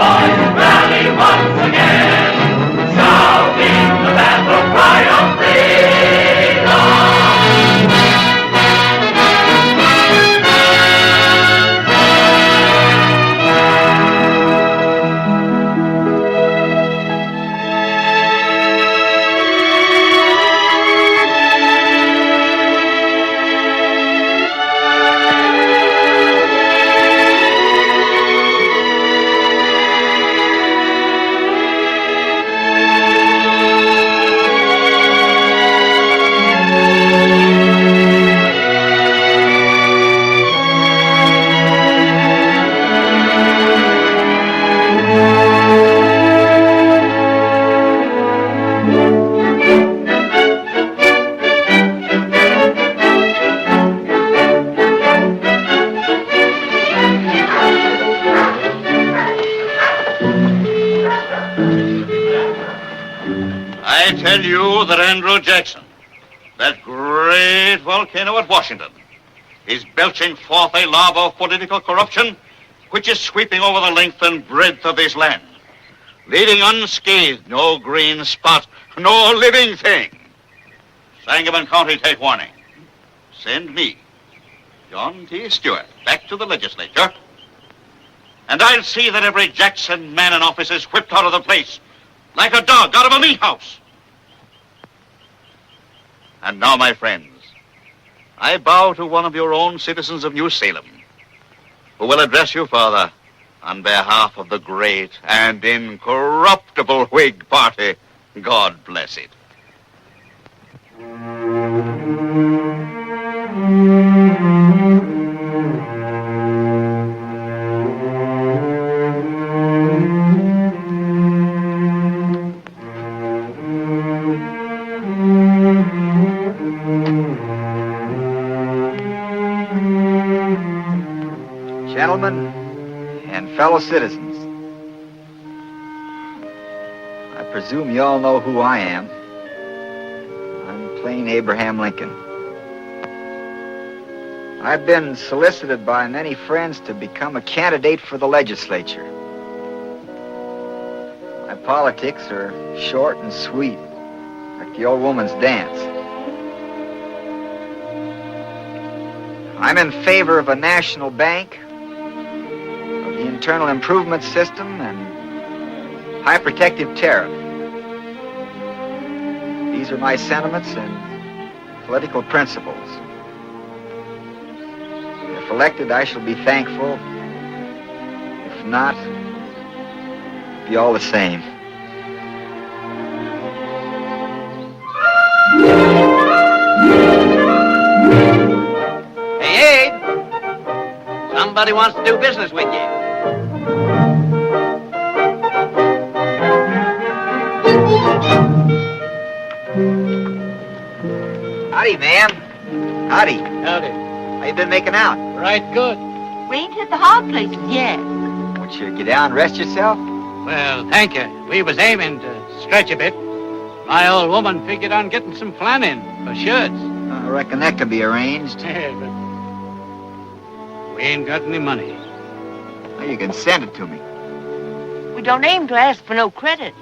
Bayou Valley once again, shouting the battle cry of freedom. I tell you that Andrew Jackson, that great volcano at Washington, is belching forth a lava of political corruption which is sweeping over the length and breadth of this land, leaving unscathed no green spot, no living thing. Sangamon County, take warning. Send me, John T. Stewart, back to the legislature, and I'll see that every Jackson man in office is whipped out of the place like a dog out of a meat house. And now, my friends, I bow to one of your own citizens of New Salem, who will address you further on behalf of the great and incorruptible Whig Party. God bless it. Gentlemen and fellow citizens, I presume you all know who I am. I'm plain Abraham Lincoln. I've been solicited by many friends to become a candidate for the legislature. My politics are short and sweet, like the old woman's dance. I'm in favor of a national bank, the internal improvement system, and high protective tariff. These are my sentiments and political principles. If elected, I shall be thankful. If not, be all the same. Hey, Abe! Somebody wants to do business with you. Howdy, ma'am. Howdy. Howdy. How you been making out? Right good. We ain't hit the hard places yet. Won't you get down and rest yourself? Well, thank you. We was aiming to stretch a bit. My old woman figured on getting some flan in for shirts. I reckon that can be arranged. Yeah, but we ain't got any money. Well, you can send it to me. We don't aim to ask for no credit.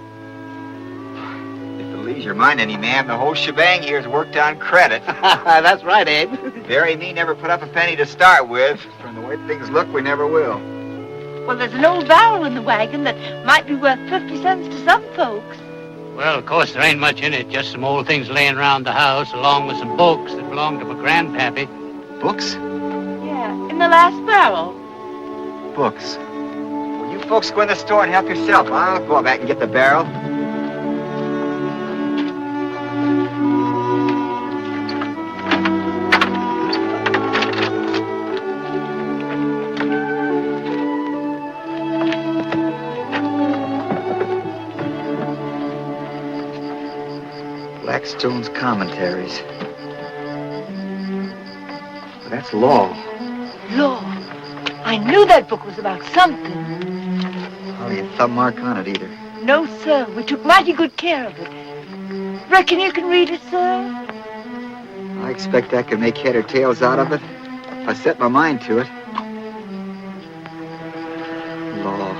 If it leaves your mind any, ma'am, the whole shebang here is worked on credit. That's right, Abe. Barry and me never put up a penny to start with. From the way things look, we never will. Well, there's an old barrel in the wagon that might be worth 50 cents to some folks. Well, of course, there ain't much in it. Just some old things laying around the house, along with some books that belonged to my grandpappy. Books? Yeah, in the last barrel. Books. Well, you folks go in the store and help yourself. I'll go back and get the barrel. Blackstone's Commentaries. That's law. Lord, I knew that book was about something. Hardly a thumb mark on it either. No, sir, we took mighty good care of it. Reckon you can read it, sir? I expect I can make head or tails out of it if I set my mind to it. Law.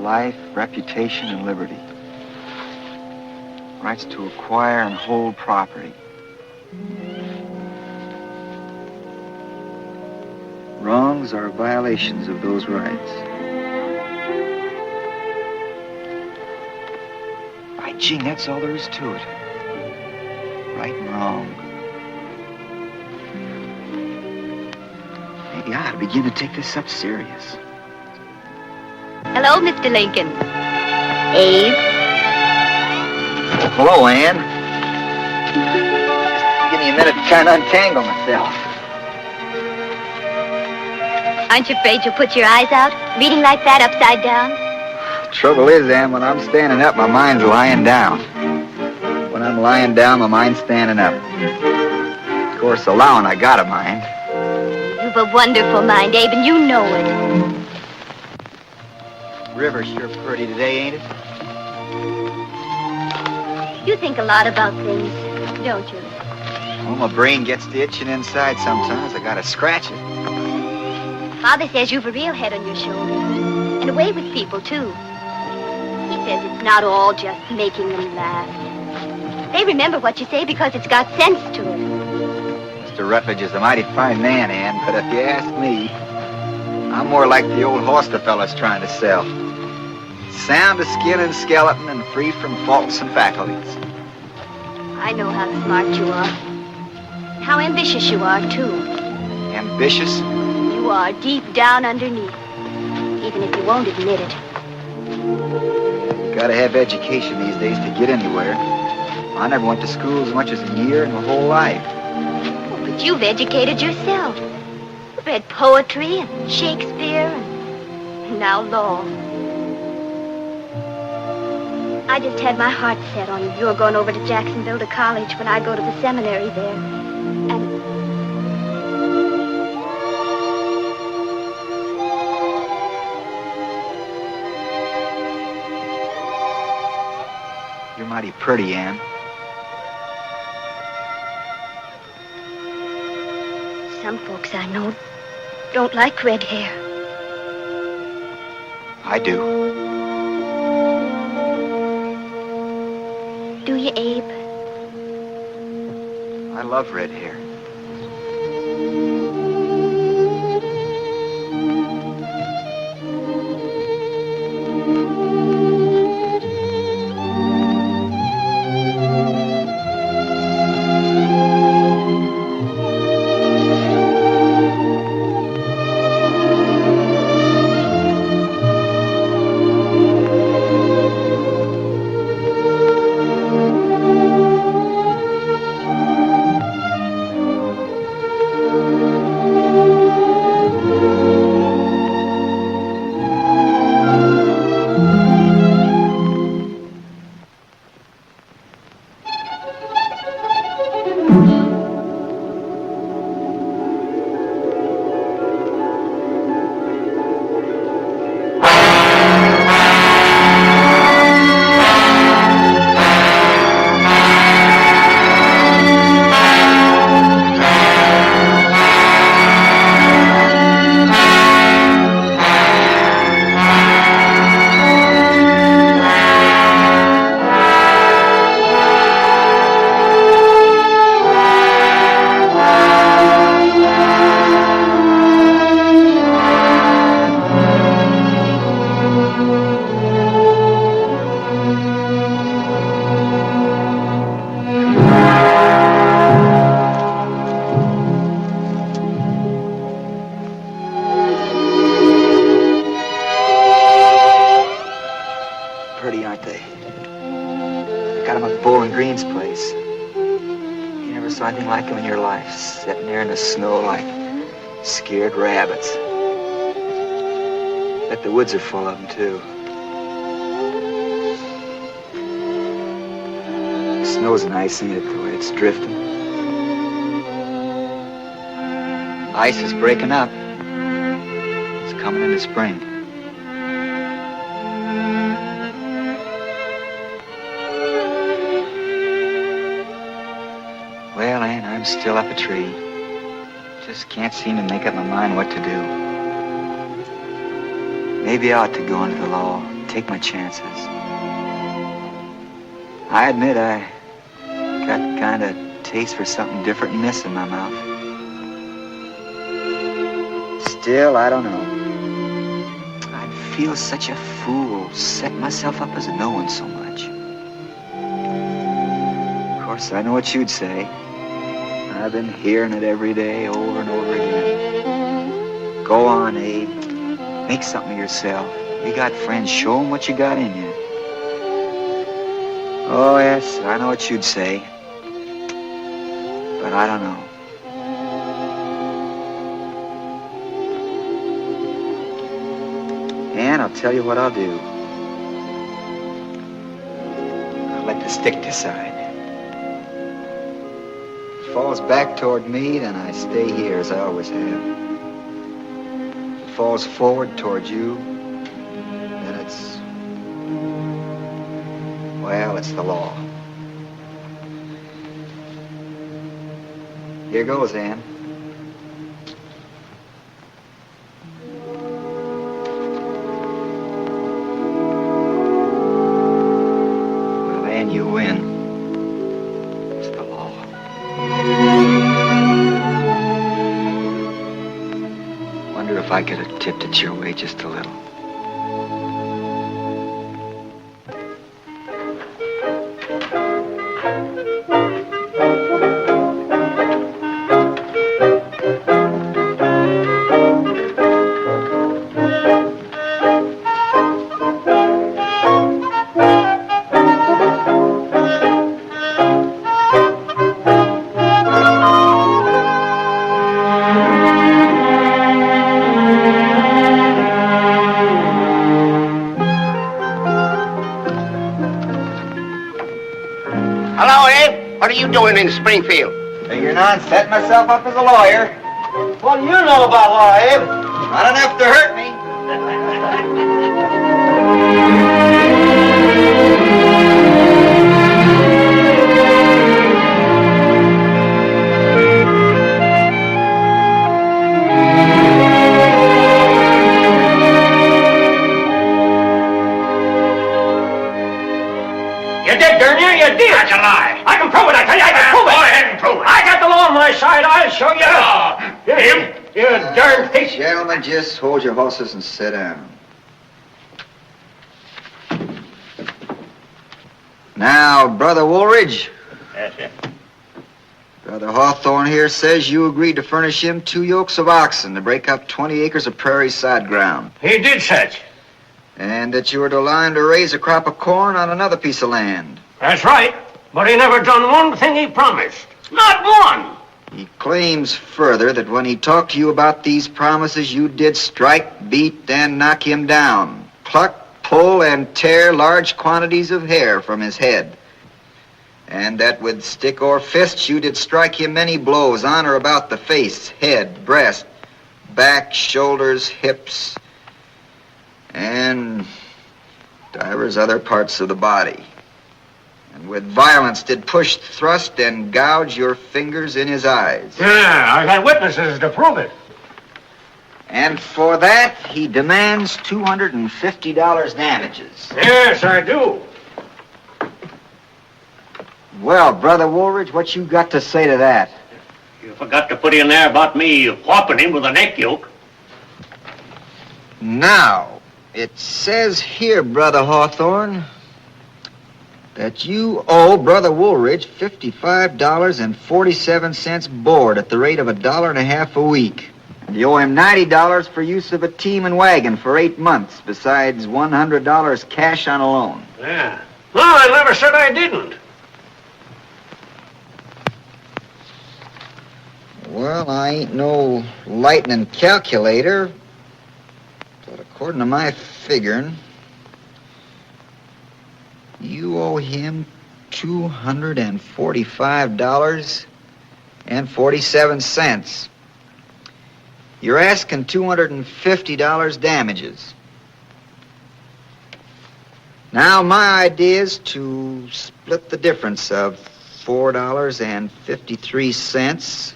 life, reputation, and liberty. Rights to acquire and hold property. Wrongs are violations of those rights. By Gene, that's all there is to it. Right and wrong. Maybe I ought to begin to take this up serious. Hello, Mr. Lincoln. Abe? Hello, Ann. Just give me a minute to try and untangle myself. Aren't you afraid you'll put your eyes out, reading like that upside down? Trouble is, Ann, when I'm standing up, my mind's lying down. When I'm lying down, my mind's standing up. Of course, allowing I got a mind. You've a wonderful mind, Abe, and you know it. River's sure pretty today, ain't it? You think a lot about things, don't you? Well, my brain gets to itching inside sometimes. I gotta scratch it. Father says you've a real head on your shoulders, and a way with people, too. He says it's not all just making them laugh. They remember what you say because it's got sense to it. Mr. Rutledge is a mighty fine man, Ann, but if you ask me, I'm more like the old horse the fella's trying to sell. Sound of skin and skeleton and free from faults and faculties. I know how smart you are. How ambitious you are, too. Ambitious? You are deep down underneath, even if you won't admit it. You gotta have education these days to get anywhere. I never went to school as much as a year in my whole life. Oh, but you've educated yourself. You've read poetry and Shakespeare and now law. I just had my heart set on you're going over to Jacksonville to college when I go to the seminary there. And you're mighty pretty, Ann. some folks I know don't like red hair. I do. Do you, Abe? I love red hair. Sitting there in the snow like scared rabbits. Bet the woods are full of them, too. The snow's nice, ain't it, the way it's drifting? Ice is breaking up. It's coming into spring. Well, Ann, I'm still up a tree. Just can't seem to make up my mind what to do. Maybe I ought to go into the law, take my chances. I admit I got kind of taste for something different than this in my mouth. Still, I don't know. I'd feel such a fool setting myself up as knowing so much. Of course, I know what you'd say. I've been hearing it every day over and over again. Go on, Abe. Make something of yourself. You got friends. Show them what you got in you. Oh, yes, I know what you'd say. But I don't know. And I'll tell you what I'll do. I'll let the stick decide. If it falls back toward me, then I stay here as I always have. If it falls forward toward you, then it's... well, it's the law. Here goes, Ann. Well, Ann, you win. It's the law. Wonder if I could have tipped it your way just a little. What are you doing in Springfield? Figuring on setting myself up as a lawyer. What do you know about law, Abe? Not enough to hurt me. You did, Gurney, you did. That's a lie. I can prove it, I tell you, I can prove it. Go ahead and prove it. I got the law on my side, I'll show you. Him? You darn thief. Gentlemen, just hold your horses and sit down. Now, Brother Woolridge. That's it. Brother Hawthorne here says you agreed to furnish him 2 yokes of oxen to break up 20 acres of prairie side ground. He did such. And that you were to line to raise a crop of corn on another piece of land. That's right. But he never done one thing he promised. Not one. He claims further that when he talked to you about these promises, you did strike, beat, and knock him down. Pluck, pull, and tear large quantities of hair from his head. And that with stick or fist, you did strike him many blows on or about the face, head, breast, back, shoulders, hips, and divers other parts of the body. And with violence did push, thrust, and gouge your fingers in his eyes. Yeah, I got witnesses to prove it. And for that, he demands $250 damages. Yes, I do. Well, Brother Woolridge, what you got to say to that? You forgot to put in there about me whopping him with a neck yoke. Now, it says here, Brother Hawthorne, that you owe Brother Woolridge $55.47 board at the rate of $1.50 a week. And you owe him $90 for use of a team and wagon for 8 months, besides $100 cash on a loan. Yeah. No, I never said I didn't. Well, I ain't no lightning calculator, but according to my figuring, you owe him $245.47. You're asking $250 damages. Now, my idea is to split the difference of $4.53,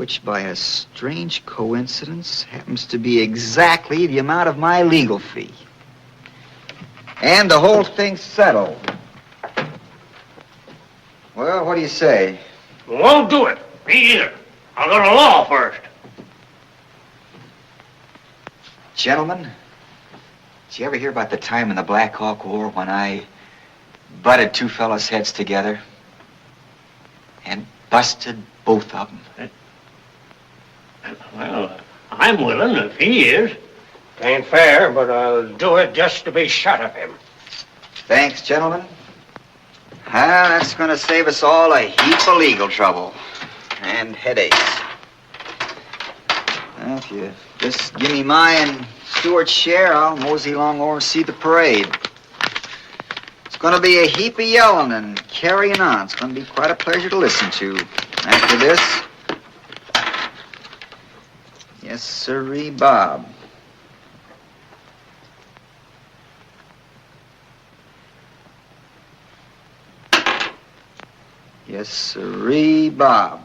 which by a strange coincidence happens to be exactly the amount of my legal fee. And the whole thing's settled. Well, what do you say? Won't do it. Me either. I'll go to law first. Gentlemen, did you ever hear about the time in the Black Hawk War when I butted two fellas' heads together and busted both of them? Well, I'm willing if he is. Ain't fair, but I'll do it just to be shut of him. Thanks, gentlemen. Well, that's going to save us all a heap of legal trouble and headaches. Well, if you just give me my and Stuart's share, I'll mosey along over and see the parade. It's going to be a heap of yelling and carrying on. It's going to be quite a pleasure to listen to. After this, yes, sirree, Bob. Yes, sirree, Bob.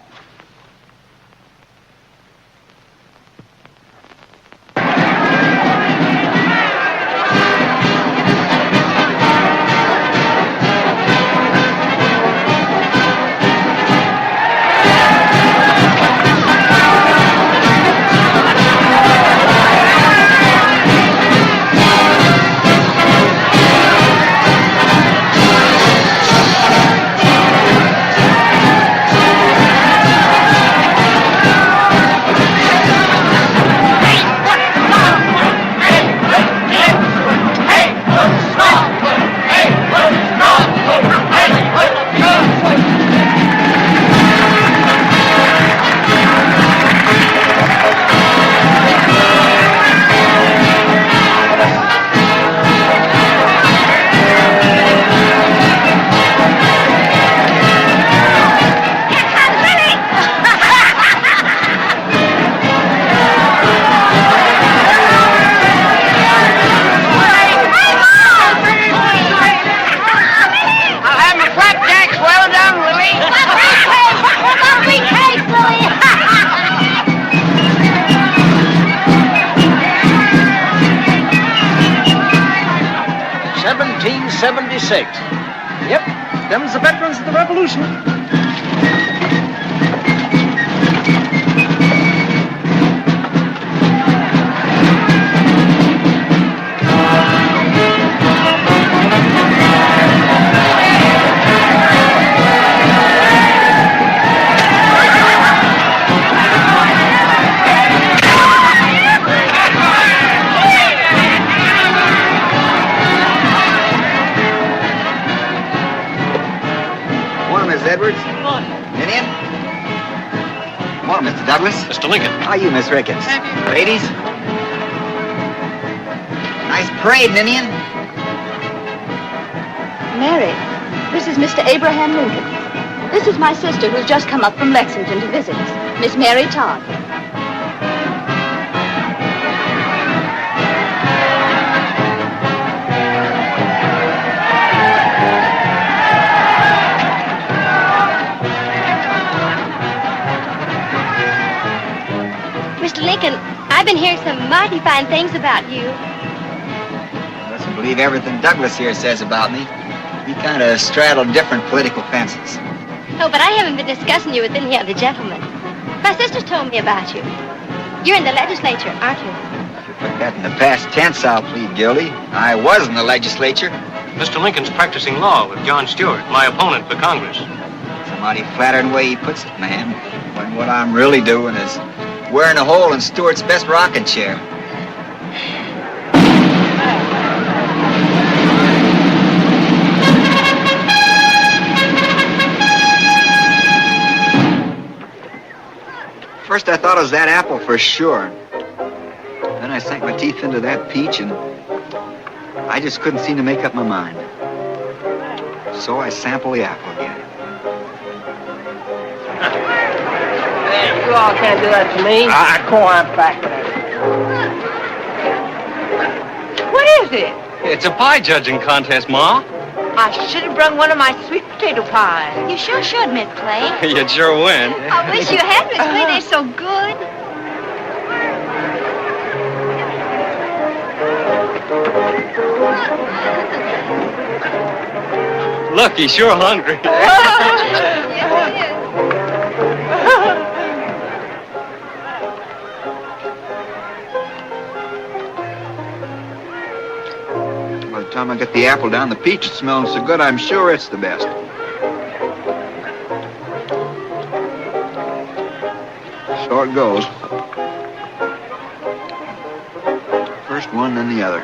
Yep, them's the veterans of the Revolution. Edwards? Ninian? Come on, Mr. Douglas. Mr. Lincoln. How are you, Miss Ricketts? Ladies? Nice parade, Ninian. Mary, this is Mr. Abraham Lincoln. This is my sister who's just come up from Lexington to visit us, Miss Mary Todd. Mr. Lincoln, I've been hearing some mighty fine things about you. Doesn't believe everything Douglas here says about me. We kind of straddle different political fences. Oh, but I haven't been discussing you with any other gentlemen. My sister's told me about you. You're in the legislature, aren't you? If you put that in the past tense, I'll plead guilty. I was in the legislature. Mr. Lincoln's practicing law with John Stewart, my opponent for Congress. It's a mighty flattering way he puts it, man. When what I'm really doing is wearing a hole in Stewart's best rocking chair. First I thought it was that apple for sure. Then I sank my teeth into that peach and I just couldn't seem to make up my mind. So I sampled the apple again. You all can't do that to me. Go on back with it. What is it? It's a pie judging contest, Ma. I should have brung one of my sweet potato pie. You sure should, Miss Clay. You'd sure win. I wish you had, Miss Clay. They're so good. Look, he's sure hungry. By the time I get the apple down, the peach is smelling so good, I'm sure it's the best. So it goes. First one, then the other.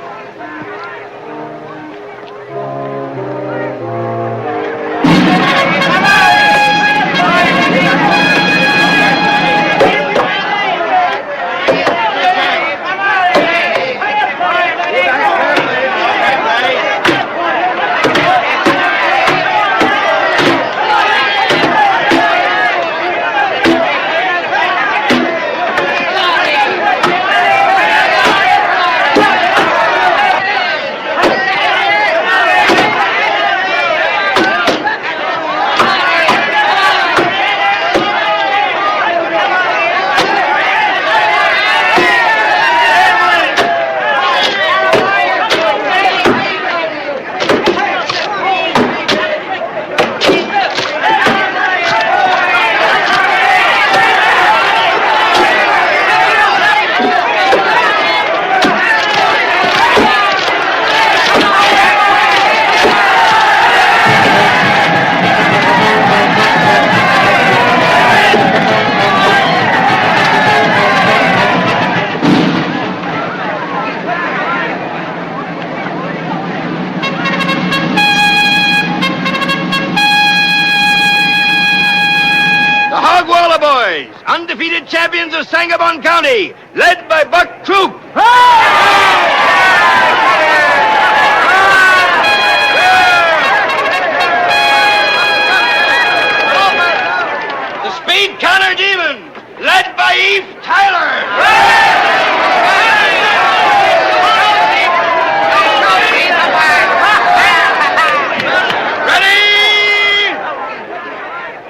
Undefeated champions of Sangamon County, led by Buck Troop. The Speed Counter Demon, led by Eve Tyler. Ready?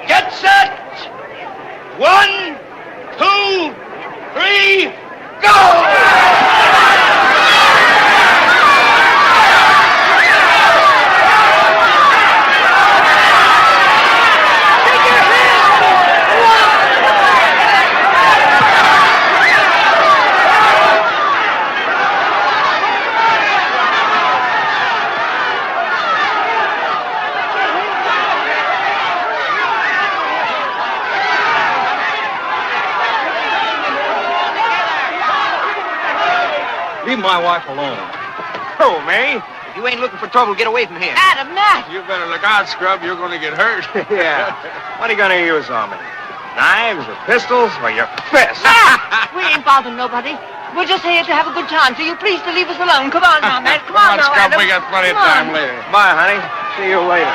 Get set. 1, 2, 3, go! Leave my wife alone. Oh, Mary. If you ain't looking for trouble, get away from here. Adam, now. You better look out, Scrub. You're going to get hurt. Yeah. What are you going to use on me? Knives or pistols or your fists? We ain't bothering nobody. We're just here to have a good time, so you please to leave us alone. Come on now, man. Come on now, Scrub. Adam. We got plenty of Come on. time later. Bye, honey. See you later.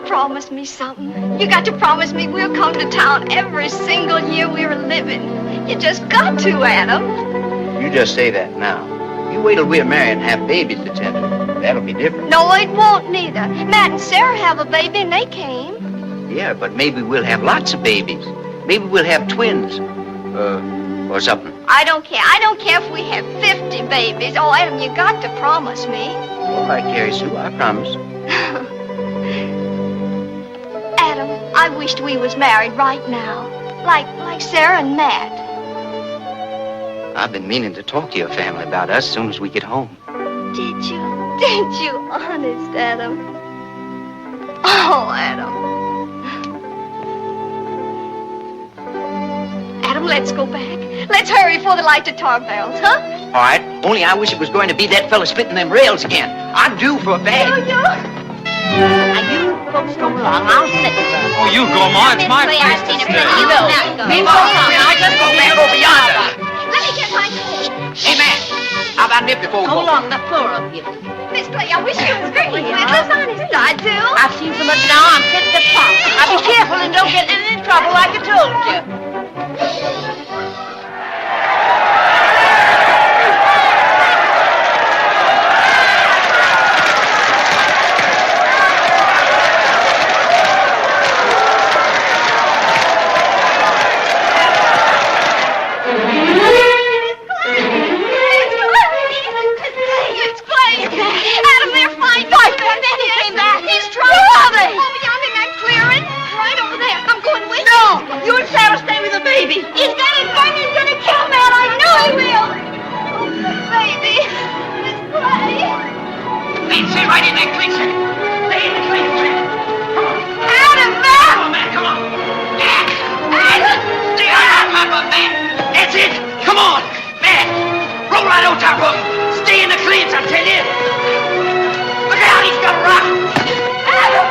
Promise me something. You got to promise me we'll come to town every single year we're living. You just got to, Adam. You just say that now. You wait till we're married and have babies to tend to. That'll be different. No, it won't neither. Matt and Sarah have a baby and they came. Yeah, but maybe we'll have lots of babies. Maybe we'll have twins. Or something. I don't care. I don't care if we have 50 babies. Oh, Adam, you got to promise me. All right, Carrie Sue, I promise. Adam, I wished we was married right now. Like Sarah and Matt. I've been meaning to talk to your family about us as soon as we get home. Did you? Did you? Honest, Adam? Oh, Adam. Adam, let's go back. Let's hurry before the light to tar bells, huh? All right, only I wish it was going to be that fella spitting them rails again. I'm due for a bag. Now, you folks go along. I'll sit around. Oh, you go, Ma. It's my place to stay. You go. Me, I just go back over yonder. Let me get my coat. Hey, man, how about nip before we Go go? along, the four of you. Miss Clay, I wish you was great with us. Honest, I do. I've seen so much now, I'm fit to pop. Now be careful and don't get in any trouble like I told you. It's Clay. Adam, they're fighting. He came back. He's trying. Where are they? Over yonder in that clearing. Right over there. I'm going with you. No, you and Sarah stay with the baby. He's gonna burn. He's gonna kill Matt. I know he will. Oh, baby. Miss Clay. Stay right in that clean set. Stay in the clean set. Adam, Matt. Come on, man, come on. Adam! Stay on top of man. That's it. Come on, man. Roll right on top of him. Stay in the cleans, I tell you. Look out, he's got a rock. Adam.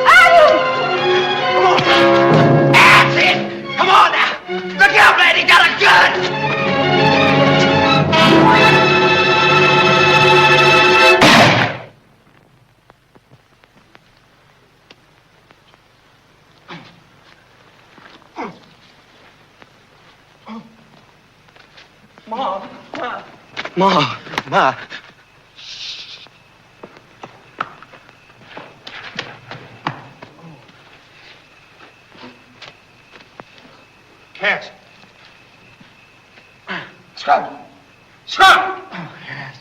Adam. Come on. That's it. Come on now. Look out, man. He got a gun. Ma. Cats. Scrub. Scrub! Oh, yes.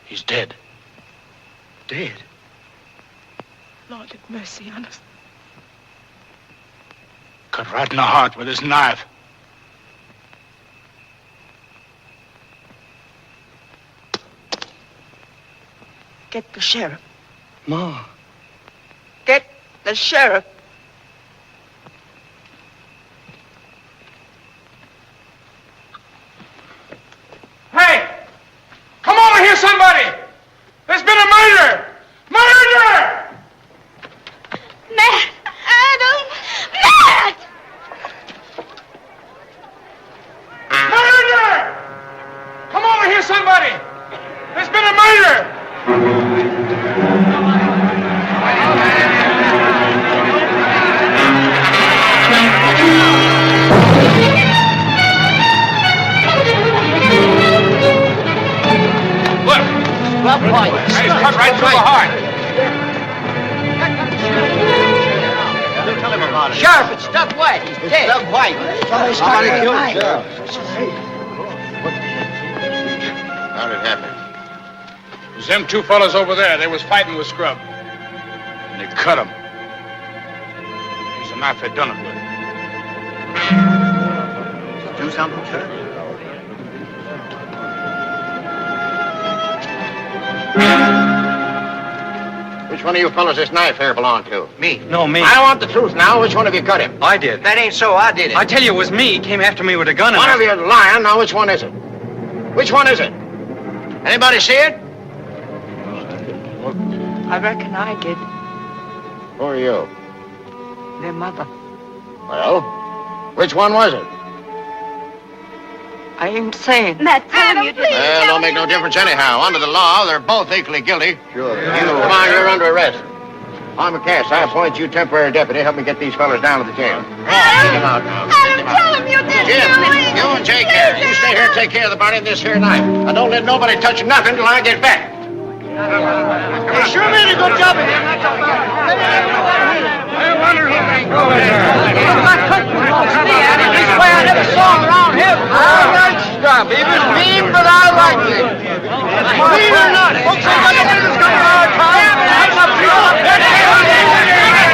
He's dead. Dead? Lord have mercy on us. Cut right in the heart with his knife. Get the sheriff. Ma. Get the sheriff. Hey! Come over here, somebody! There's been a murder! Murder! Matt. Adam. Matt. Murder! Come over here, somebody! There's been a murder! Look. Well, point. He's cut right through the heart. Tell him about it. Sheriff, it's Stubb White. He's dead. Stubb White. Somebody killed him, Sheriff. How'd it happen? It was them two fellas over there. They was fighting with Scrub. And they cut him. Here's the knife they done it with. Do something, Sheriff? Which one of you fellas this knife here belong to? Me. No, me. I want the truth now. Which one of you cut him? I did. That ain't so. I did it. I tell you, it was me. He came after me with a gun. One of you lying. Now, which one is it? Which one is it? Anybody see it? I reckon I did. Who are you? Their mother. Well, which one was it? I ain't saying. Matt, tell him you did. Well, don't make no difference anyhow. Under the law, they're both equally guilty. Sure. Come on, you're under arrest. I'm a cast. I appoint you temporary deputy. Help me get these fellas down to the jail. Take him out now. Adam, tell him you did. Jim, you and take care. You stay here and take care of the body of this here knife. Now, don't let nobody touch nothing till I get back. They sure made a good job of it. I wonder who may go there. This way I never saw him around here. All right, stop. He was mean, but I liked it. Mean or not, folks ain't got no business coming to our town. That's up to you.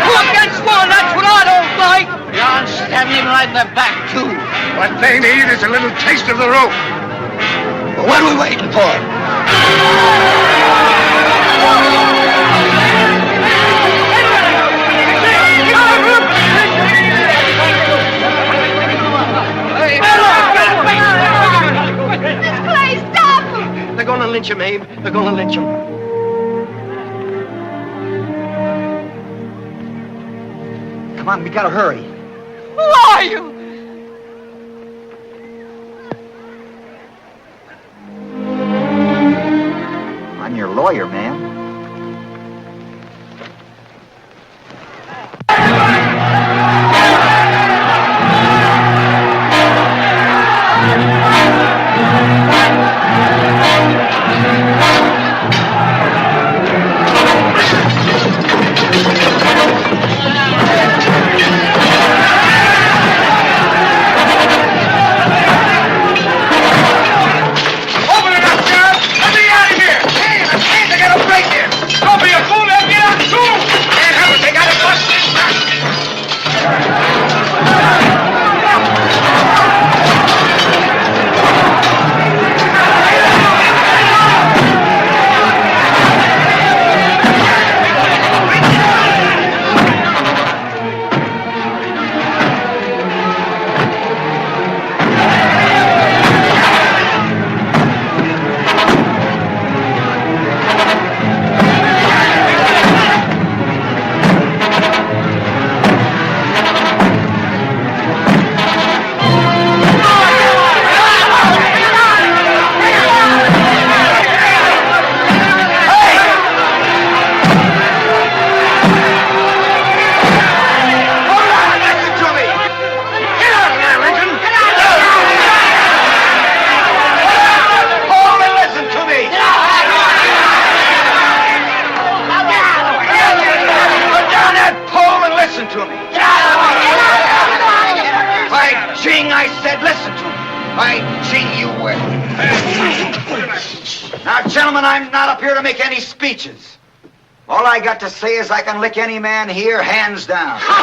Two against one, that's what I don't like. John, stab him right in the back, too. What they need is a little taste of the rope. Well, what are we waiting for? Miss Clay, stop him! They're gonna lynch him, Abe. They're gonna lynch him. Come on, we gotta hurry. Who are you? I'm your lawyer, ma'am. I'm not up here to make any speeches. All I got to say is I can lick any man here, hands down. Come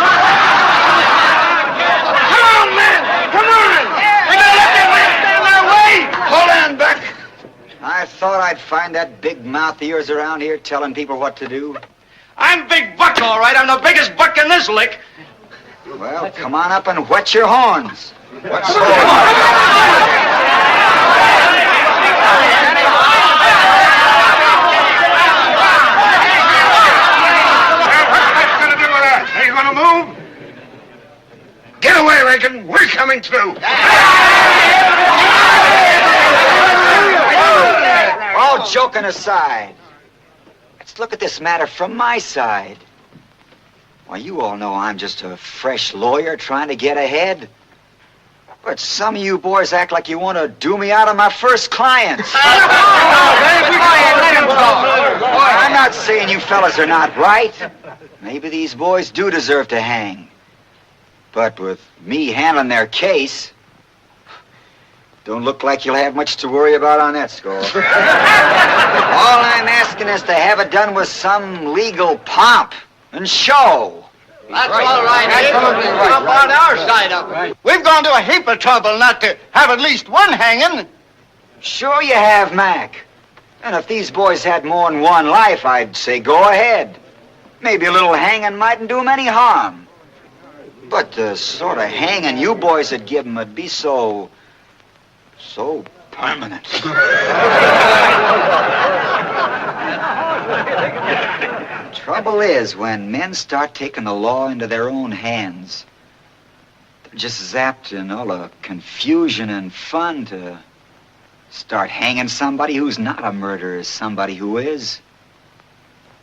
on, man! Come on! We gotta let that man stand their way! Hold on, Buck. I thought I'd find that big mouth of yours around here telling people what to do. I'm Big Buck, all right. I'm the biggest buck in this lick. Well, come on up and whet your horns. What's the horn? Are you gonna move? Get away, Lincoln. We're coming through. All joking aside, let's look at this matter from my side. Why, you all know I'm just a fresh lawyer trying to get ahead. But some of you boys act like you want to do me out of my first clients. I'm not saying you fellas are not right. Maybe these boys do deserve to hang. But with me handling their case, don't look like you'll have much to worry about on that score. All I'm asking is to have it done with some legal pomp and show. That's all right. Absolutely right. Up on our side of it. We've gone to a heap of trouble not to have at least one hanging. Sure you have, Mac. And if these boys had more than one life, I'd say go ahead. Maybe a little hanging mightn't do them any harm. But the sort of hanging you boys would give them would be so permanent. Trouble is, when men start taking the law into their own hands, they're just zapped in all the confusion and fun to start hanging somebody who's not a murderer as somebody who is.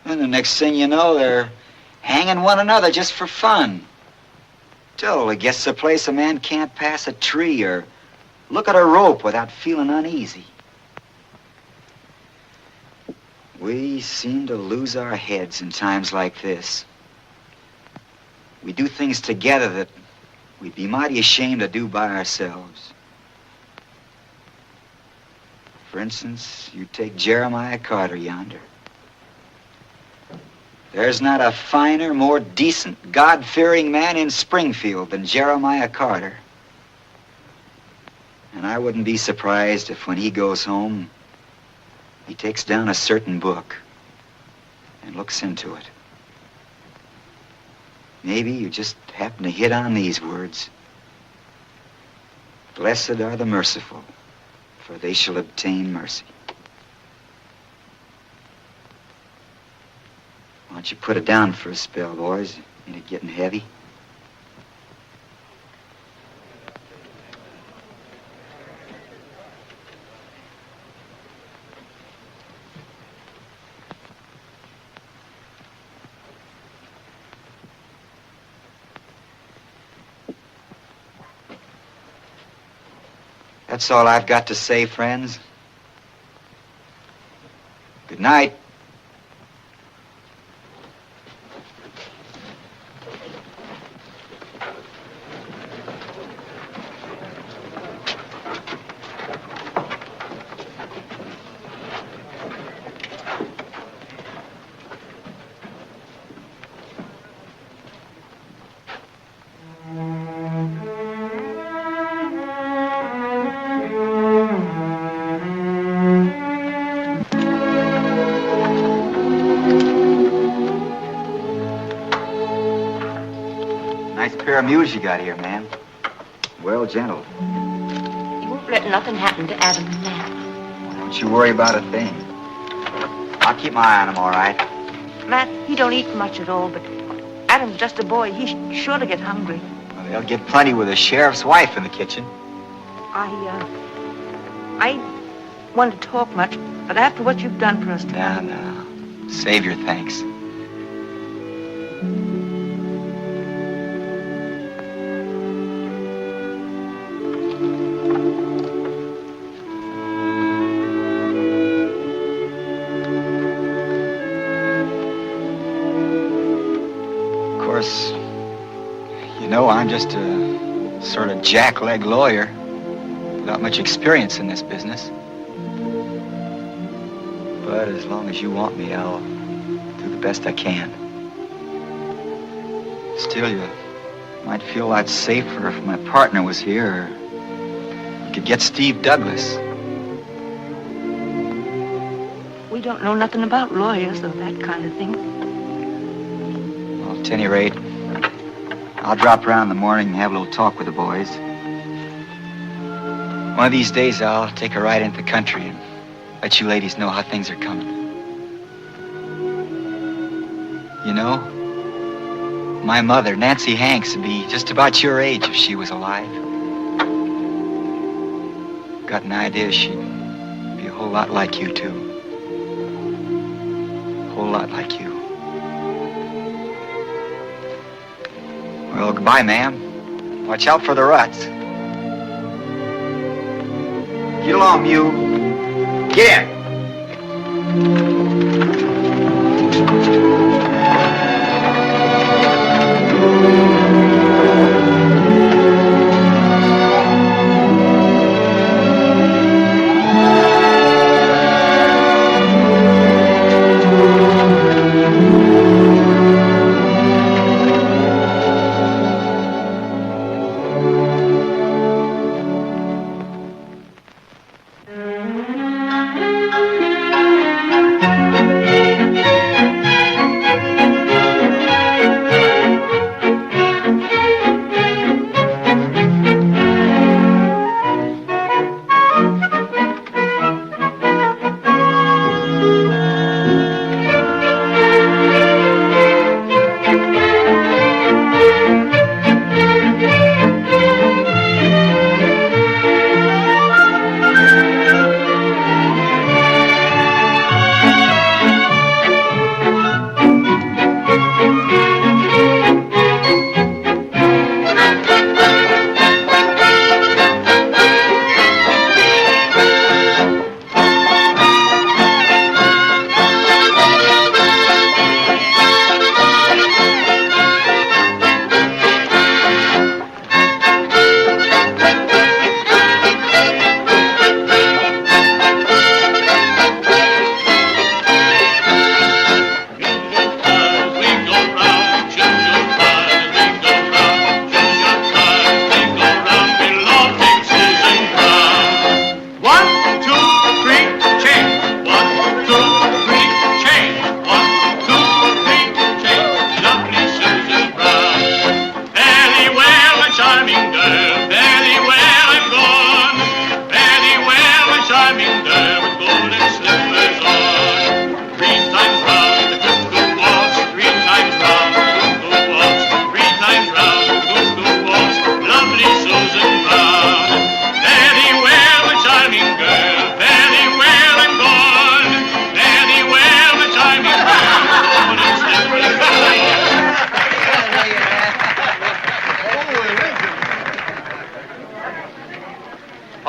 And the next thing you know, they're hanging one another just for fun. Till it gets to a place a man can't pass a tree or look at a rope without feeling uneasy. We seem to lose our heads in times like this. We do things together that we'd be mighty ashamed to do by ourselves. For instance, you take Jeremiah Carter yonder. There's not a finer, more decent, God-fearing man in Springfield than Jeremiah Carter. And I wouldn't be surprised if when he goes home, he takes down a certain book and looks into it. Maybe you just happen to hit on these words. Blessed are the merciful, for they shall obtain mercy. Why don't you put it down for a spell, boys? Ain't it getting heavy? That's all I've got to say, friends. Good night. Pair of mules you got here, ma'am. Well gentle. You won't let nothing happen to Adam and Matt. Don't you worry about a thing. I'll keep my eye on him, all right. Matt, he don't eat much at all, but Adam's just a boy. He's sure to get hungry. Well, they'll get plenty with the sheriff's wife in the kitchen. I want to talk much, but after what you've done for us tonight... No. Save your thanks. You know, I'm just a sort of jackleg lawyer without much experience in this business. But as long as you want me, I'll do the best I can. Still, you might feel a lot safer if my partner was here, or you could get Steve Douglas. We don't know nothing about lawyers or that kind of thing. Well, at any rate, I'll drop around in the morning and have a little talk with the boys. One of these days, I'll take a ride into the country and let you ladies know how things are coming. You know, my mother, Nancy Hanks, would be just about your age if she was alive. Got an idea she'd be a whole lot like you, too. A whole lot like you. Well, goodbye, ma'am. Watch out for the ruts. Get along, Mew. Get in.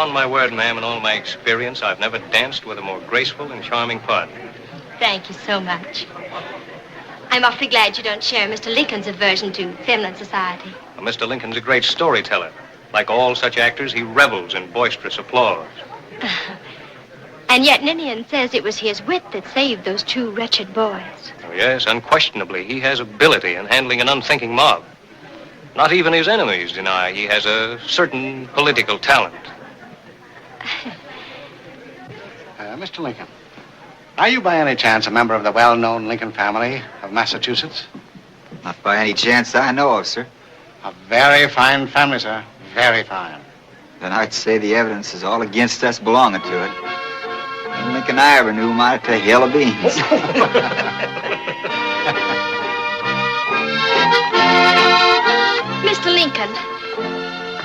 Upon my word, ma'am, in all my experience, I've never danced with a more graceful and charming partner. Thank you so much. I'm awfully glad you don't share Mr. Lincoln's aversion to feminine society. Well, Mr. Lincoln's a great storyteller. Like all such actors, he revels in boisterous applause. And yet Ninian says it was his wit that saved those two wretched boys. Oh, yes, unquestionably, he has ability in handling an unthinking mob. Not even his enemies deny he has a certain political talent. Mr. Lincoln, are you by any chance a member of the well-known Lincoln family of Massachusetts? Not by any chance I know of, sir. A very fine family, sir. Very fine. Then I'd say the evidence is all against us belonging to it. Lincoln I ever knew might take hell of beans. Mr. Lincoln,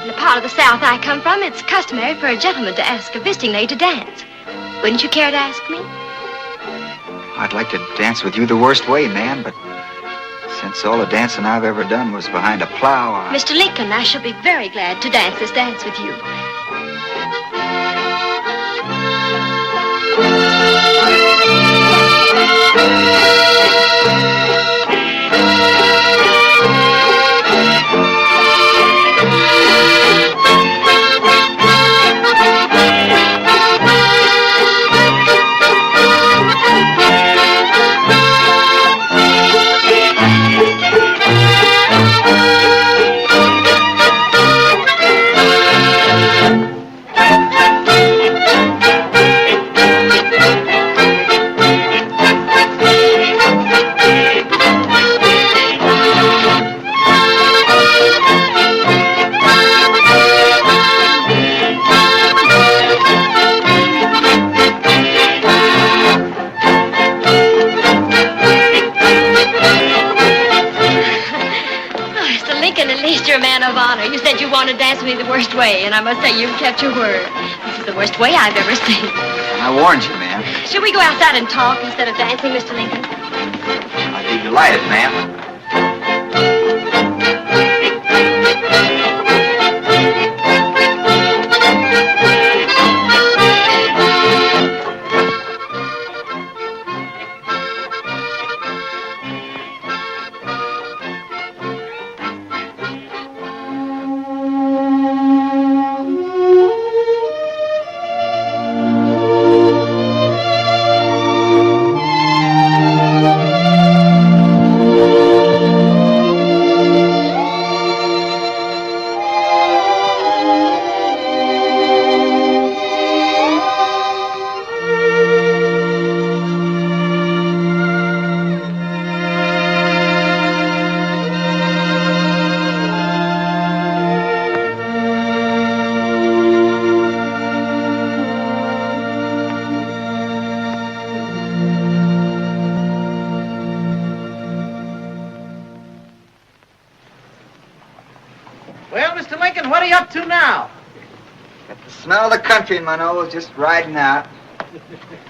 in the part of the South I come from, it's customary for a gentleman to ask a visiting lady to dance. Wouldn't you care to ask me? I'd like to dance with you the worst way, man, but since all the dancing I've ever done was behind a plow, Mr. Lincoln, I shall be very glad to dance this dance with you. You said you wanted to dance with me the worst way, and I must say you've kept your word. This is the worst way I've ever seen. I warned you, ma'am. Should we go outside and talk instead of dancing, Mr. Lincoln? I'd be delighted, ma'am. Smell the country in my nose, just riding out.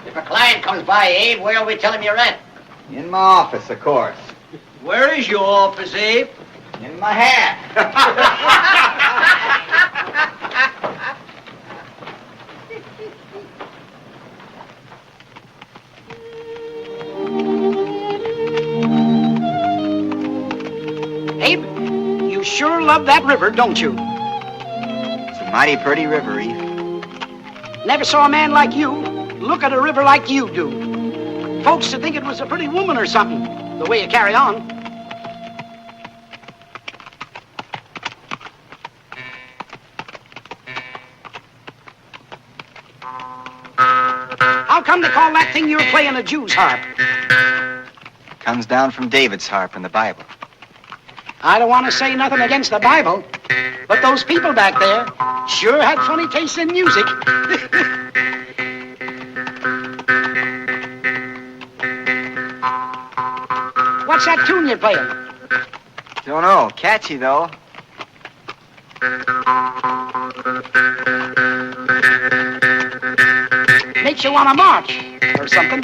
If a client comes by, Abe, where'll we tell him you're at? In my office, of course. Where is your office, Abe? In my hat. Abe, you sure love that river, don't you? It's a mighty pretty river, Eve. Never saw a man like you look at a river like you do. Folks would think it was a pretty woman or something, the way you carry on. How come they call that thing you're playing a Jew's harp? Comes down from David's harp in the Bible. I don't want to say nothing against the Bible, but those people back there sure had funny taste in music. What's that tune you're playing? Don't know. Catchy, though. Makes you want to march or something.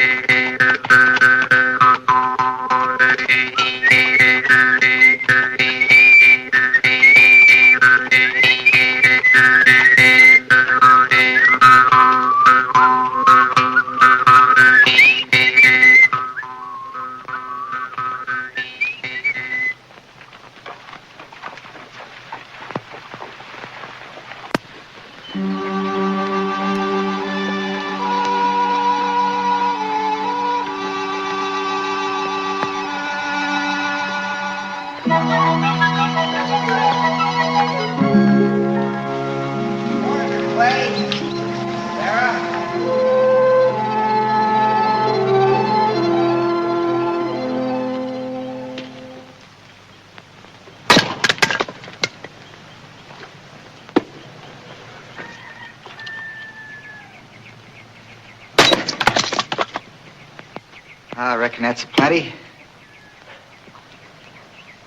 I reckon that's plenty.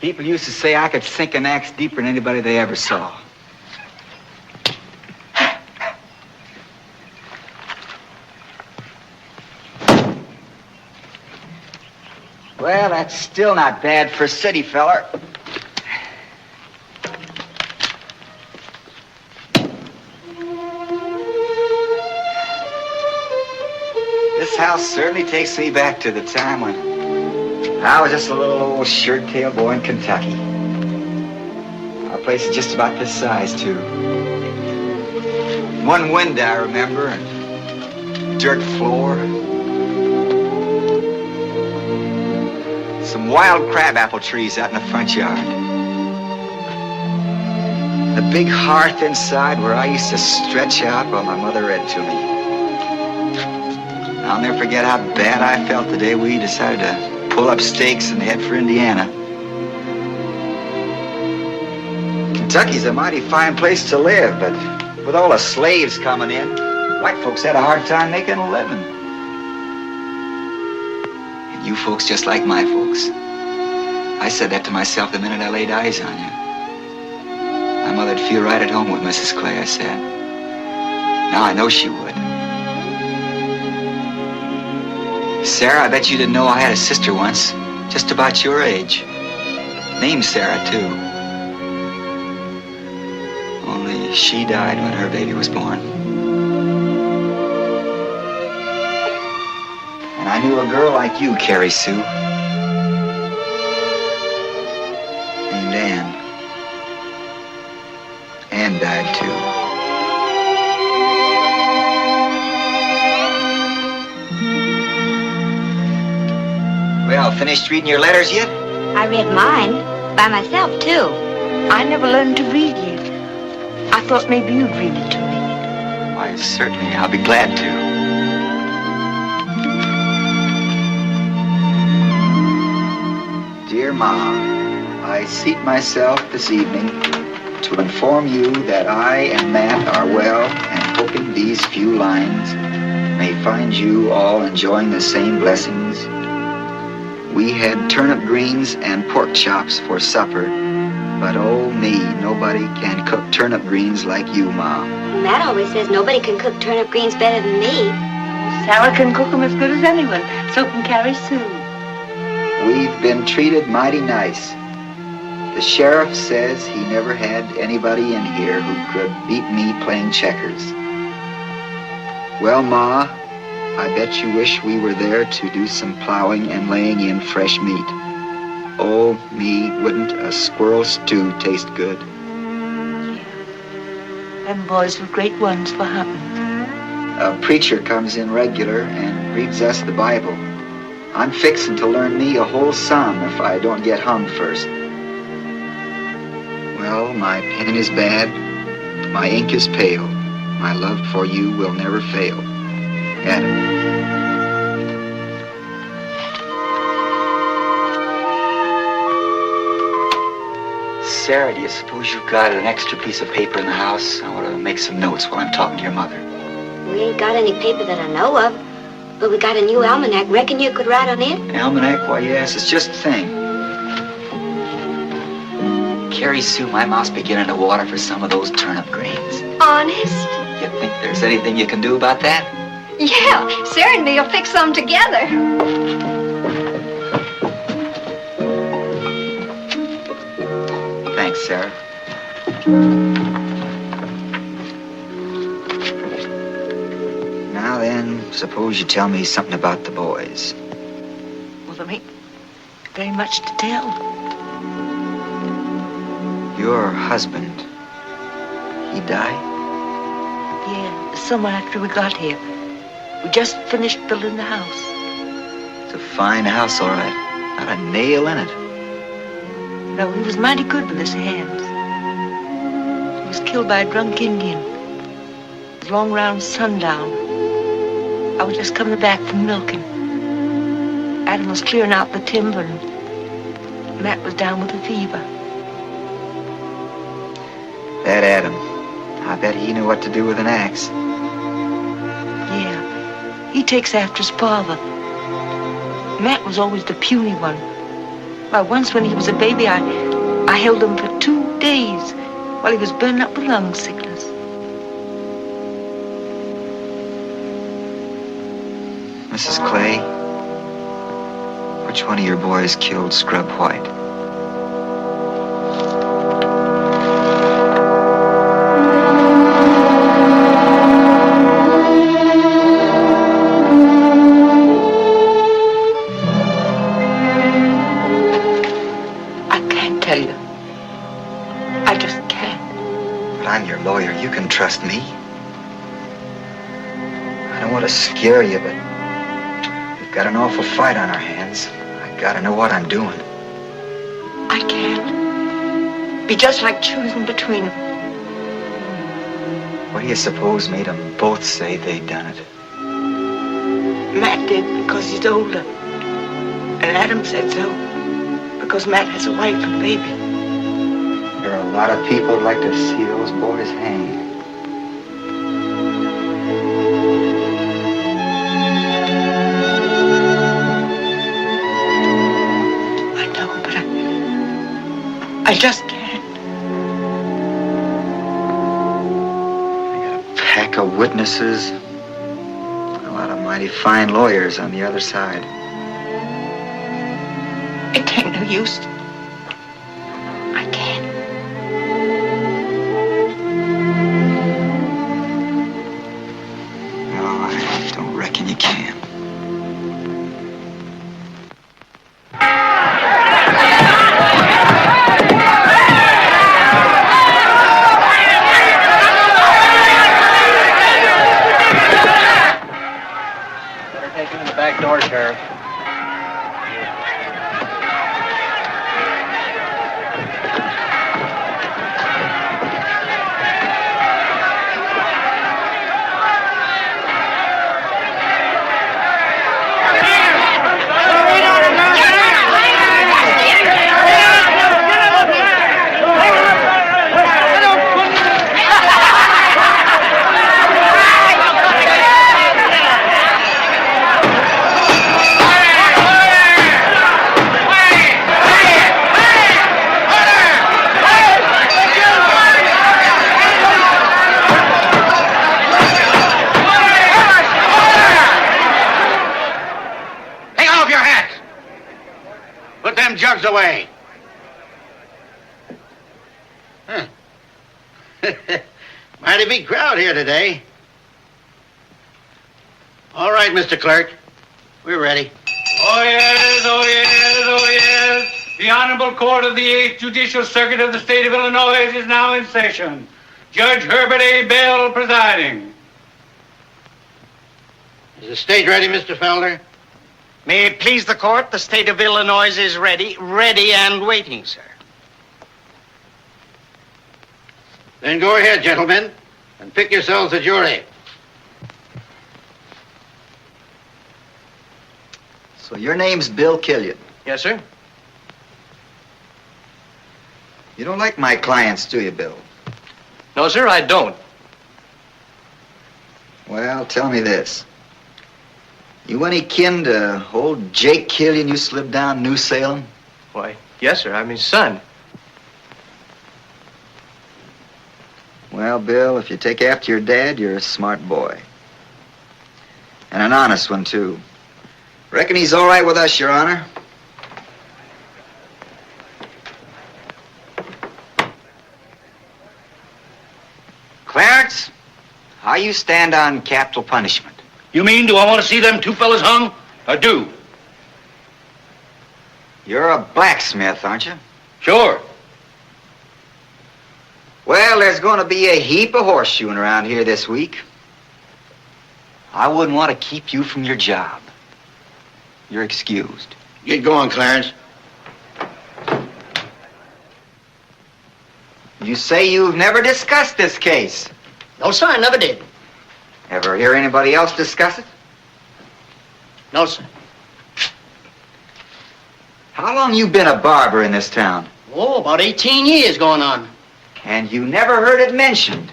People used to say I could sink an axe deeper than anybody they ever saw. Well, that's still not bad for a city feller. This house certainly takes me back to the time when I was just a little old shirt-tail boy in Kentucky. Our place is just about this size, too. One window, I remember, and dirt floor. Some wild crabapple trees out in the front yard. The big hearth inside where I used to stretch out while my mother read to me. I'll never forget how bad I felt the day we decided to pull up stakes and head for Indiana. Kentucky's a mighty fine place to live, but with all the slaves coming in, white folks had a hard time making a living. And you folks just like my folks. I said that to myself the minute I laid eyes on you. My mother'd feel right at home with Mrs. Clay, I said. Now I know she would. Sarah, I bet you didn't know I had a sister once, just about your age. Named Sarah, too. Only she died when her baby was born. And I knew a girl like you, Carrie Sue. Named Ann. Ann died, too. Well, finished reading your letters yet? I read mine by myself, too. I never learned to read yet. I thought maybe you'd read it to me. Why, certainly. I'll be glad to. Dear Ma, I seat myself this evening to inform you that I and Matt are well and hoping these few lines may find you all enjoying the same blessings. We had turnip greens and pork chops for supper, but oh me, nobody can cook turnip greens like you, Ma. Matt always says nobody can cook turnip greens better than me. Sarah can cook them as good as anyone. So can Carrie Sue. We've been treated mighty nice. The sheriff says he never had anybody in here who could beat me playing checkers. Well, Ma, I bet you wish we were there to do some plowing and laying in fresh meat. Oh, me, wouldn't a squirrel stew taste good? Yeah. Them boys were great ones for hunting. A preacher comes in regular and reads us the Bible. I'm fixing to learn me a whole psalm if I don't get hung first. Well, my pen is bad, my ink is pale. My love for you will never fail. Adam. Sarah, do you suppose you've got an extra piece of paper in the house? I want to make some notes while I'm talking to your mother. We ain't got any paper that I know of, but we got a new almanac. Reckon you could write on it? Almanac? Why, yes, it's just the thing. Carrie Sue, my mouth's beginning to water for some of those turnip greens. Honest? You think there's anything you can do about that? Yeah, Sarah and me will fix some together. Thanks, Sarah. Now then, suppose you tell me something about the boys. Well, there ain't very much to tell. Your husband, he died? Yeah, the summer after we got here. We just finished building the house. It's a fine house, all right. Not a nail in it. No, he was mighty good with his hands. He was killed by a drunk Indian. It was long round sundown. I was just coming back from milking. Adam was clearing out the timber, and Matt was down with a fever. That Adam, I bet he knew what to do with an axe. Yeah, he takes after his father. Matt was always the puny one. Why, once when he was a baby, I held him for 2 days while he was burning up with lung sickness. Mrs. Clay, which one of your boys killed Scrub White? I'm your lawyer. You can trust me. I don't want to scare you, but we've got an awful fight on our hands. I gotta know what I'm doing. I can't. Be just like choosing between them. What do you suppose made them both say they'd done it? Matt did because he's older. And Adam said so because Matt has a wife and baby. There are a lot of people who'd like to see those boys hang. I know, but I just can't. I got a pack of witnesses. A lot of mighty fine lawyers on the other side. It ain't no use. I can't. Reckon you can. Better take him in the back door, Sheriff. Jugs away. Huh. Mighty big crowd here today. All right, Mr. Clerk. We're ready. Oh, yes, oh, yes, oh, yes. The Honorable Court of the 8th Judicial Circuit of the State of Illinois is now in session. Judge Herbert A. Bell presiding. Is the state ready, Mr. Felder? May it please the court, the state of Illinois is ready and waiting, sir. Then go ahead, gentlemen, and pick yourselves a jury. So your name's Bill Killian? Yes, sir. You don't like my clients, do you, Bill? No, sir, I don't. Well, tell me this. You any kin to old Jake Killian you slipped down New Salem? Why, yes, sir. I'm his son. Well, Bill, if you take after your dad, you're a smart boy. And an honest one, too. Reckon he's all right with us, Your Honor. Clarence, how you stand on capital punishment? You mean, do I want to see them two fellas hung? I do. You're a blacksmith, aren't you? Sure. Well, there's going to be a heap of horseshoeing around here this week. I wouldn't want to keep you from your job. You're excused. Get going, Clarence. You say you've never discussed this case. No, sir, I never did. Ever hear anybody else discuss it? No, sir. How long you been a barber in this town? Oh, about 18 years going on. And you never heard it mentioned?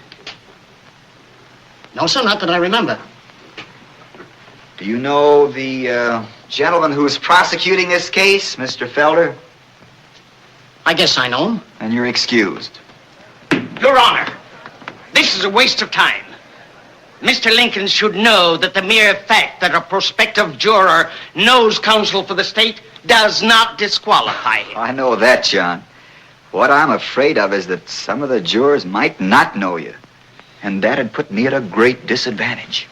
No, sir, not that I remember. Do you know the Gentleman who's prosecuting this case, Mr. Felder. I guess I know him. And you're excused. Your Honor, this is a waste of time. Mr. Lincoln should know that the mere fact that a prospective juror knows counsel for the state does not disqualify him. I know that, John. What I'm afraid of is that some of the jurors might not know you. And that'd put me at a great disadvantage.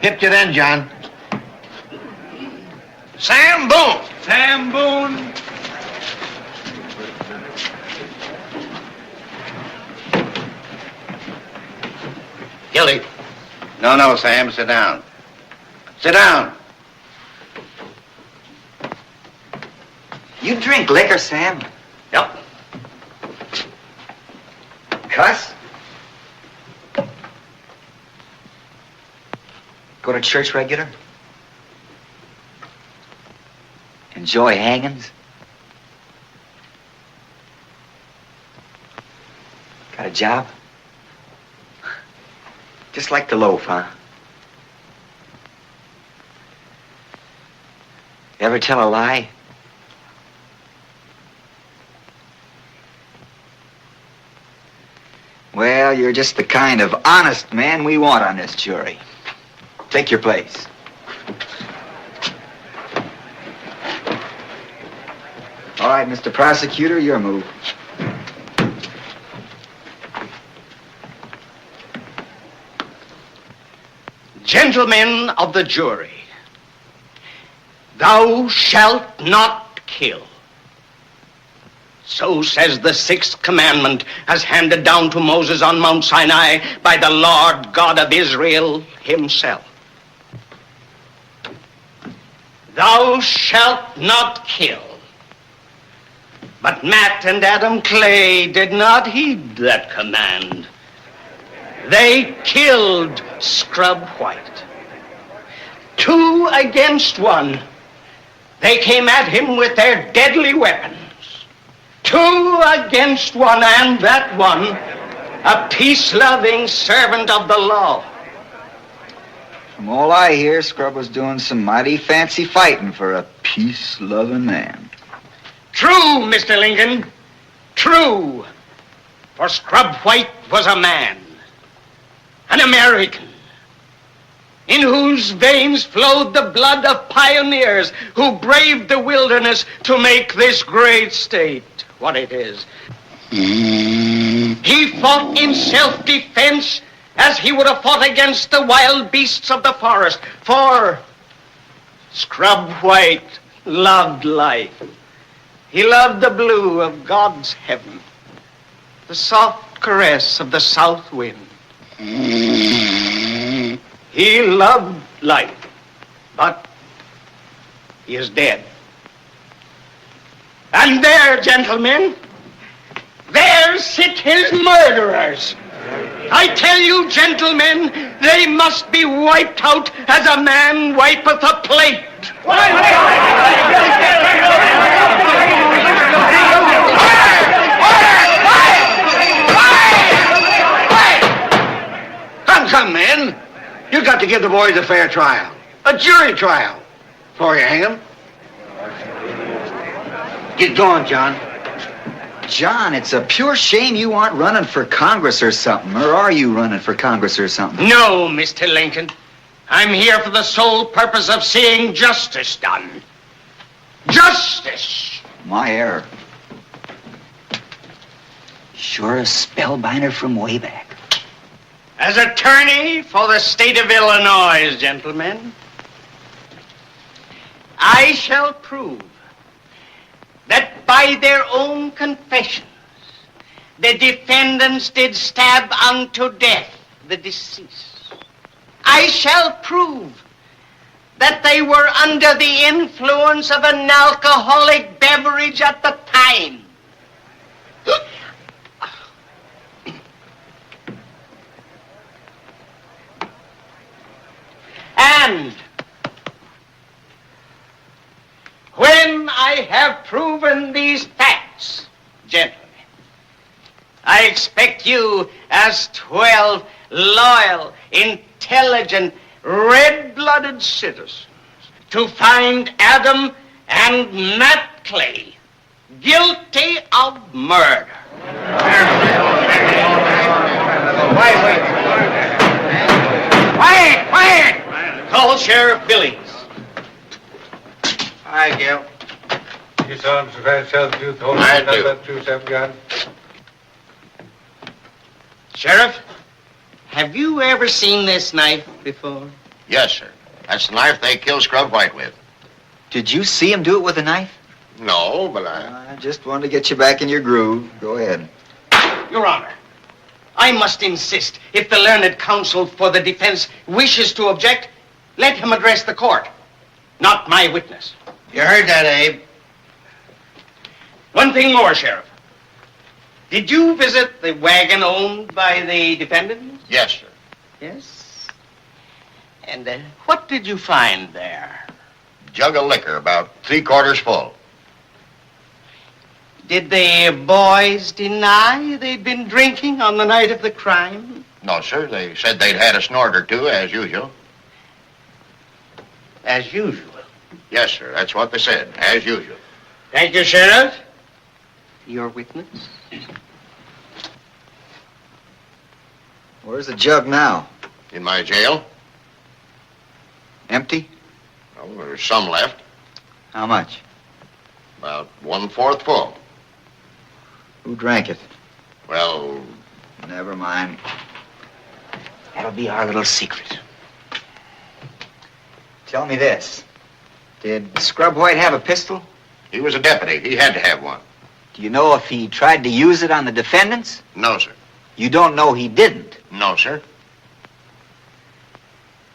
Hip you then, John. Sam Boone. Sam Boone. Guilty. No, Sam, sit down. Sit down. You drink liquor, Sam? Yep. Cuss? Go to church regular? Enjoy hangings? Got a job? Just like to loaf, huh? Ever tell a lie? Well, you're just the kind of honest man we want on this jury. Take your place. All right, Mr. Prosecutor, your move. Gentlemen of the jury, thou shalt not kill. So says the sixth commandment as handed down to Moses on Mount Sinai by the Lord God of Israel himself. Thou shalt not kill. But Matt and Adam Clay did not heed that command. They killed Scrub White. 2 against 1. They came at him with their deadly weapons. 2 against 1, and that one, a peace-loving servant of the law. From all I hear, Scrub was doing some mighty fancy fighting for a peace-loving man. True, Mr. Lincoln. True. For Scrub White was a man. An American. In whose veins flowed the blood of pioneers who braved the wilderness to make this great state what it is. He fought in self-defense as he would have fought against the wild beasts of the forest. For Scrub White loved life. He loved the blue of God's heaven, the soft caress of the south wind. He loved life, but he is dead. And there, gentlemen, there sit his murderers. I tell you, gentlemen, they must be wiped out as a man wipeth a plate. Come, men. You got to give the boys a fair trial. A jury trial. Before you hang them. Get going, John. John, it's a pure shame you aren't running for Congress or something. Or are you running for Congress or something? No, Mr. Lincoln. I'm here for the sole purpose of seeing justice done. Justice! My error. Sure a spellbinder from way back. As attorney for the state of Illinois, gentlemen, I shall prove that by their own confessions, the defendants did stab unto death the deceased. I shall prove that they were under the influence of an alcoholic beverage at the time. these facts, gentlemen, I expect you as 12 loyal, intelligent, red-blooded citizens to find Adam and Matt Clay guilty of murder. Quiet! Call Sheriff Billings. Hi, Gil. You solemnly swear to tell the truth, the whole I truth, nothing do. but the truth, so help you God? Sheriff, have you ever seen this knife before? Yes, sir. That's the knife they killed Scrub White with. Did you see him do it with a knife? No, but I... I just wanted to get you back in your groove. Go ahead. Your Honor, I must insist, if the learned counsel for the defense wishes to object, let him address the court, not my witness. You heard that, Abe? One thing more, Sheriff. Did you visit the wagon owned by the defendants? Yes, sir. Yes. And what did you find there? Jug of liquor, about 3/4 full. Did the boys deny they'd been drinking on the night of the crime? No, sir. They said they'd had a snort or two, as usual. As usual. Yes, sir. That's what they said, as usual. Thank you, Sheriff. Your witness? Where's the jug now? In my jail? Empty? Well, there's some left. How much? About 1/4 full. Who drank it? Well, Never mind. That'll be our little secret. Tell me this. Did Scrub White have a pistol? he was a deputy. He had to have one. Do you know if he tried to use it on the defendants? No, sir. You don't know he didn't. No, sir.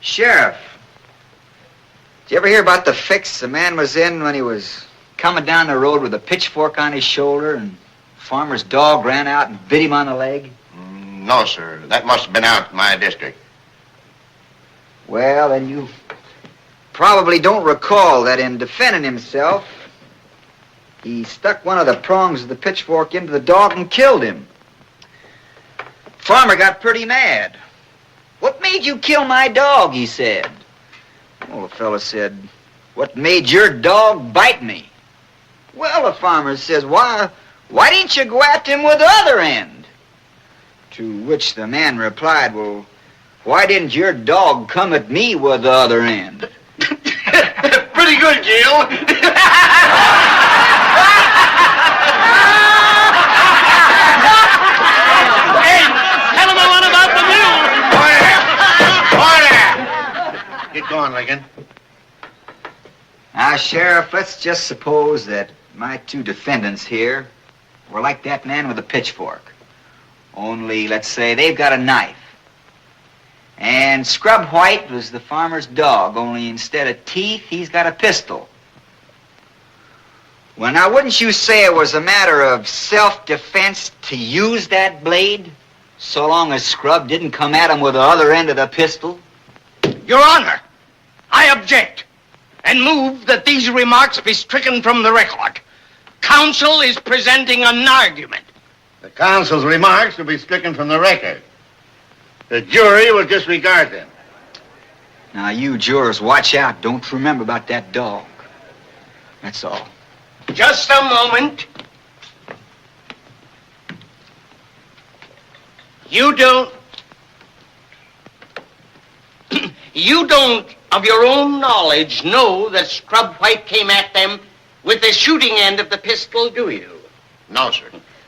Sheriff, did you ever hear about the fix the man was in when he was coming down the road with a pitchfork on his shoulder and farmer's dog ran out and bit him on the leg? No, sir. That must have been out in my district. Well, then you probably don't recall that in defending himself, he stuck one of the prongs of the pitchfork into the dog and killed him. Farmer got pretty mad. "What made you kill my dog?" he said. Well, the fellow said, "What made your dog bite me?" Well, the farmer says, why didn't you go at him with the other end? To which the man replied, "Well, why didn't your dog come at me with the other end?" Pretty good, Gil. Tell him I want about the mule. Order! Get going, Lincoln. Now, Sheriff, let's just suppose that my two defendants here were like that man with the pitchfork. Only, let's say, they've got a knife. And Scrub White was the farmer's dog, only instead of teeth, he's got a pistol. Well, now, wouldn't you say it was a matter of self-defense to use that blade, so long as Scrub didn't come at him with the other end of the pistol? Your Honor, I object and move that these remarks be stricken from the record. Counsel is presenting an argument. The counsel's remarks will be stricken from the record. The jury will disregard them. Now, you jurors, watch out. Don't remember about that dog. That's all. Just a moment. You don't, of your own knowledge, know that Scrub White came at them with the shooting end of the pistol, do you? No, sir.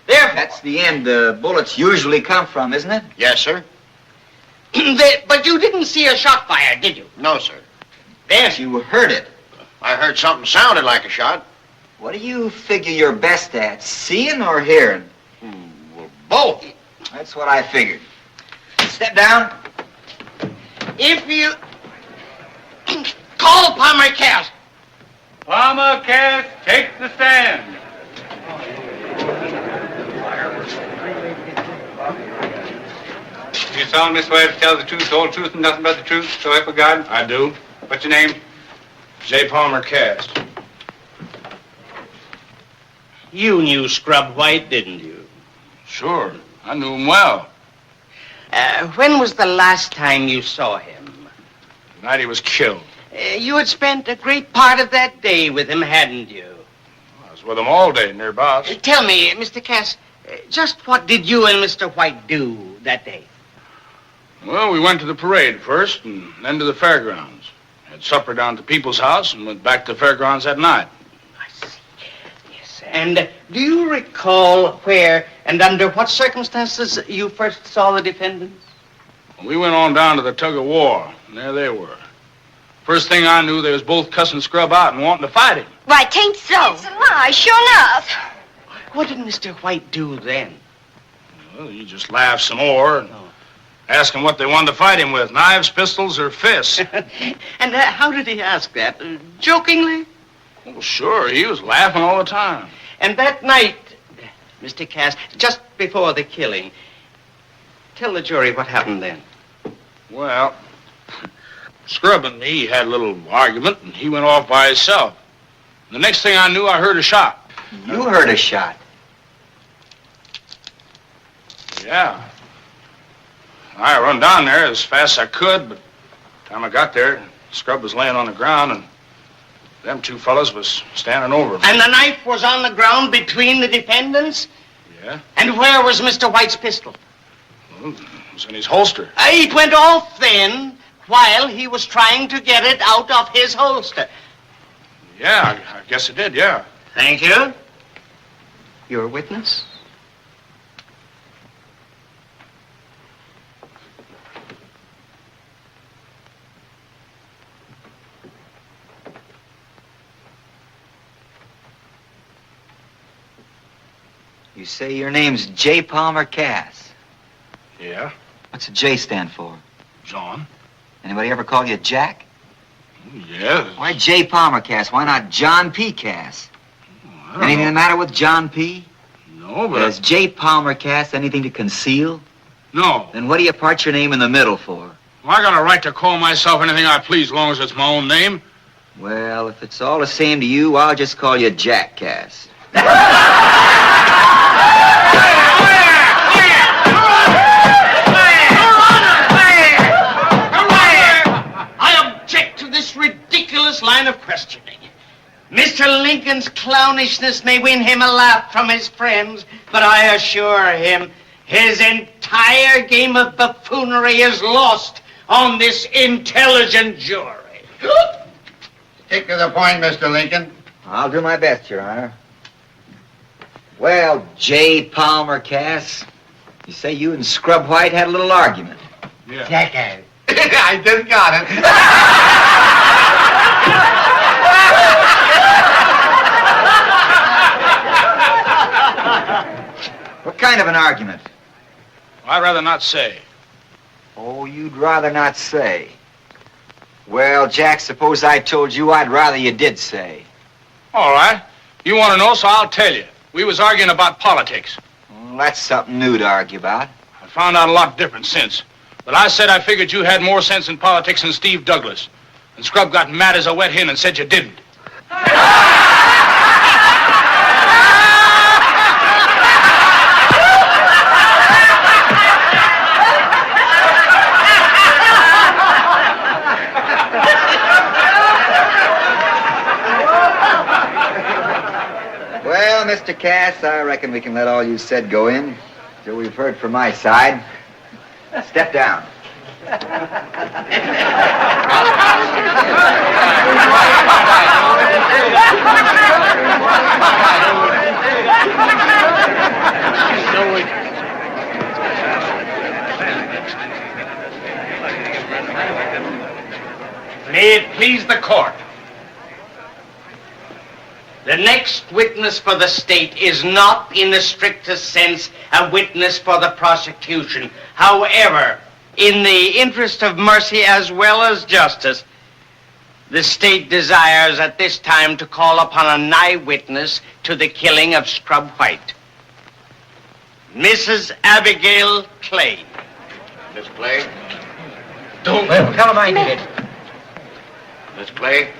Therefore, That's the end the bullets usually come from, isn't it? Yes, sir. but you didn't see a shot fired, did you? No, sir. Then You heard it. I heard something sounded like a shot. What do you figure you're best at, seeing or hearing? Well, both. That's what I figured. Step down. if you call Palmer Cass. Palmer Cass, take the stand. Do you solemnly swear to tell the truth, the whole truth, and nothing but the truth, so help you God? I do. What's your name? J. Palmer Cass. You knew Scrub White, didn't you? Sure. I knew him well. When was the last time you saw him? The night he was killed. You had spent a great part of that day with him, hadn't you? I was with him all day, nearabouts. Tell me, Mr. Cass, just what did you and Mr. White do that day? Well, we went to the parade first and then to the fairgrounds. Had supper down at the people's house and went back to the fairgrounds that night. I see. Yes. And do you recall where and under what circumstances you first saw the defendants? We went on down to the tug-of-war, and there they were. First thing I knew, they was both cussing Scrub out and wanting to fight him. Why, 'tain't so. It's a lie, sure enough. What did Mr. White do then? Well, he just laughed some more and asked him what they wanted to fight him with, knives, pistols, or fists. And how did he ask that? Jokingly? Well, sure, he was laughing all the time. And that night, Mr. Cass, just before the killing, tell the jury what happened then. Well, Scrub and me had a little argument, and he went off by himself. The next thing I knew, I heard a shot. You heard a shot? Yeah. I run down there as fast as I could, but by the time I got there, Scrub was laying on the ground, and them two fellas was standing over him. And the knife was on the ground between the defendants? Yeah. And where was Mr. White's pistol? Well, it was in his holster. It went off then while he was trying to get it out of his holster. Yeah, I guess it did, yeah. Thank you. You're a witness? You say your name's J. Palmer Cass. Yeah? What's the J stand for? John. Anybody ever call you Jack? Yeah. Why J. Palmer Cass? Why not John P. Cass? Anything the matter with John P.? No, but... Does J. Palmer Cass anything to conceal? No. Then what do you part your name in the middle for? Well, I got a right to call myself anything I please as long as it's my own name. Well, if it's all the same to you, I'll just call you Jack Cass. I object to this ridiculous line of questioning. Mr. Lincoln's clownishness may win him a laugh from his friends, but I assure him his entire game of buffoonery is lost on this intelligent jury. Stick to the point, Mr. Lincoln. I'll do my best, Your Honor. Well, J. Palmer Cass, you say you and Scrub White had a little argument. Yeah. Jackass. I just got it. What kind of an argument? I'd rather not say. Oh, you'd rather not say. Well, Jack, suppose I told you I'd rather you did say. All right. You want to know, so I'll tell you. We was arguing about politics. Well, that's something new to argue about. I found out a lot different since. But I said I figured you had more sense in politics than Steve Douglas. And Scrub got mad as a wet hen and said you didn't. Well, Mr. Cass, I reckon we can let all you said go in till we've heard from my side. Step down. May it please the court. The next witness for the state is not, in the strictest sense, a witness for the prosecution. However, in the interest of mercy as well as justice, the state desires at this time to call upon an eyewitness to the killing of Scrub White. Mrs. Abigail Clay. Miss Clay? Don't tell him I did it. Miss Clay?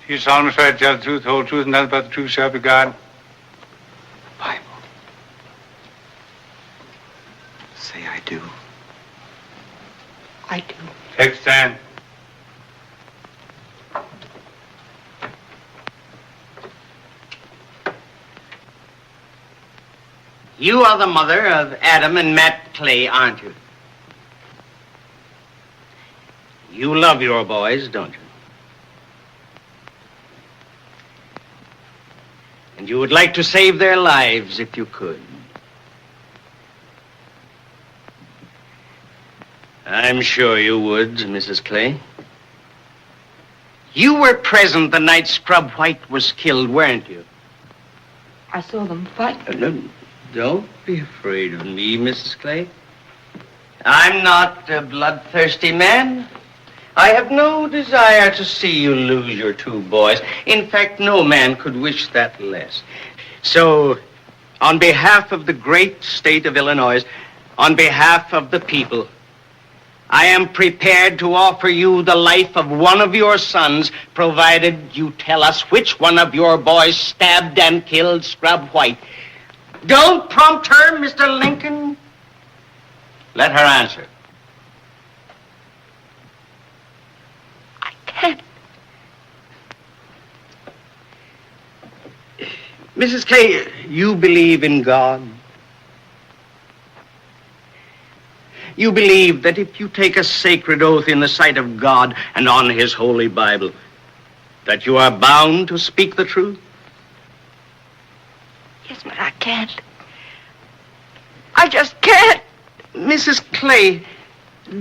You solemnly swear to tell the truth, the whole truth, and nothing but the truth, so help you God? Bible. Say I do. I do. Take a stand. You are the mother of Adam and Matt Clay, aren't you? You love your boys, don't you? And you would like to save their lives if you could. I'm sure you would, Mrs. Clay. You were present the night Scrub White was killed, weren't you? I saw them fight. Don't be afraid of me, Mrs. Clay. I'm not a bloodthirsty man. I have no desire to see you lose your two boys. In fact, no man could wish that less. So, on behalf of the great state of Illinois, on behalf of the people, I am prepared to offer you the life of one of your sons, provided you tell us which one of your boys stabbed and killed Scrub White. Don't prompt her, Mr. Lincoln. Let her answer. I can't. Mrs. Clay, you believe in God? You believe that if you take a sacred oath in the sight of God and on His holy Bible, that you are bound to speak the truth? Yes, but I can't. I just can't. Mrs. Clay,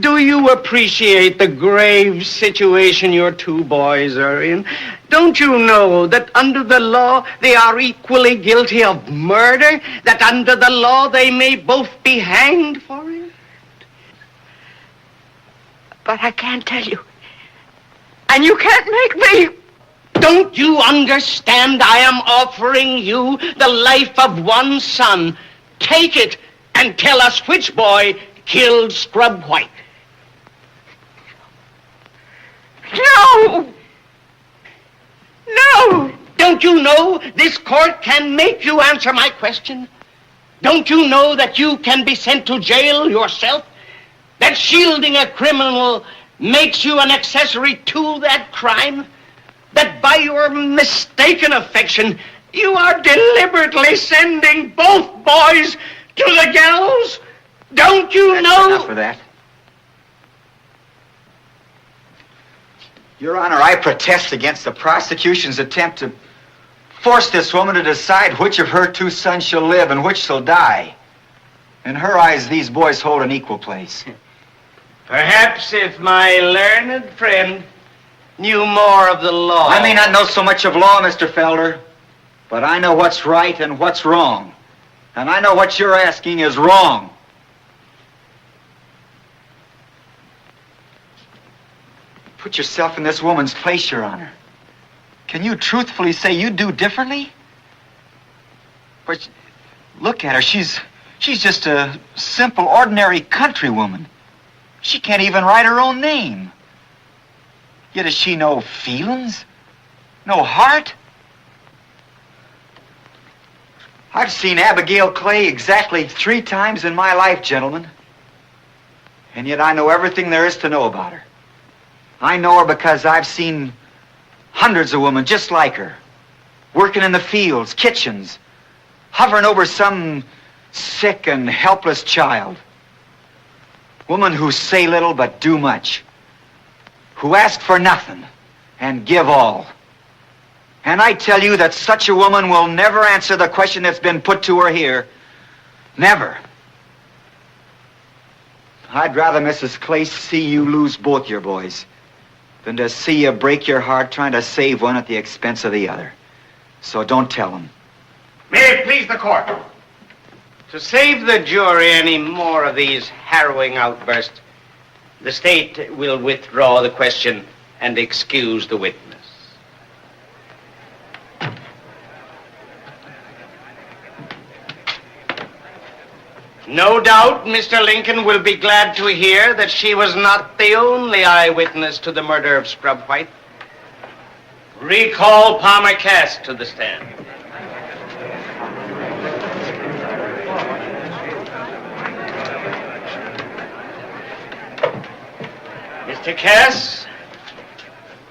do you appreciate the grave situation your two boys are in? Don't you know that under the law they are equally guilty of murder? That under the law they may both be hanged for it? But I can't tell you. And you can't make me. Don't you understand? I am offering you the life of one son. Take it and tell us which boy killed Scrub White. No! No! Don't you know this court can make you answer my question? Don't you know that you can be sent to jail yourself? That shielding a criminal makes you an accessory to that crime? That by your mistaken affection, you are deliberately sending both boys to the gallows? Don't you know? Enough of that. Your Honor, I protest against the prosecution's attempt to force this woman to decide which of her two sons shall live and which shall die. In her eyes, these boys hold an equal place. Perhaps if my learned friend knew more of the law. I may not know so much of law, Mr. Felder, but I know what's right and what's wrong. And I know what you're asking is wrong. Put yourself in this woman's place, Your Honor. Can you truthfully say you'd do differently? But look at her. She's just a simple, ordinary country woman. She can't even write her own name. Yet has she no feelings? No heart? I've seen Abigail Clay exactly 3 times in my life, gentlemen. And yet I know everything there is to know about her. I know her because I've seen hundreds of women just like her, working in the fields, kitchens, hovering over some sick and helpless child. Women who say little but do much, who ask for nothing and give all. And I tell you that such a woman will never answer the question that's been put to her here. Never. I'd rather, Mrs. Clay, see you lose both your boys than to see you break your heart trying to save one at the expense of the other. So don't tell them. May it please the court. To save the jury any more of these harrowing outbursts, the state will withdraw the question and excuse the witness. No doubt Mr. Lincoln will be glad to hear that she was not the only eyewitness to the murder of Scrub White. Recall Palmer Cass to the stand. Mr. Cass,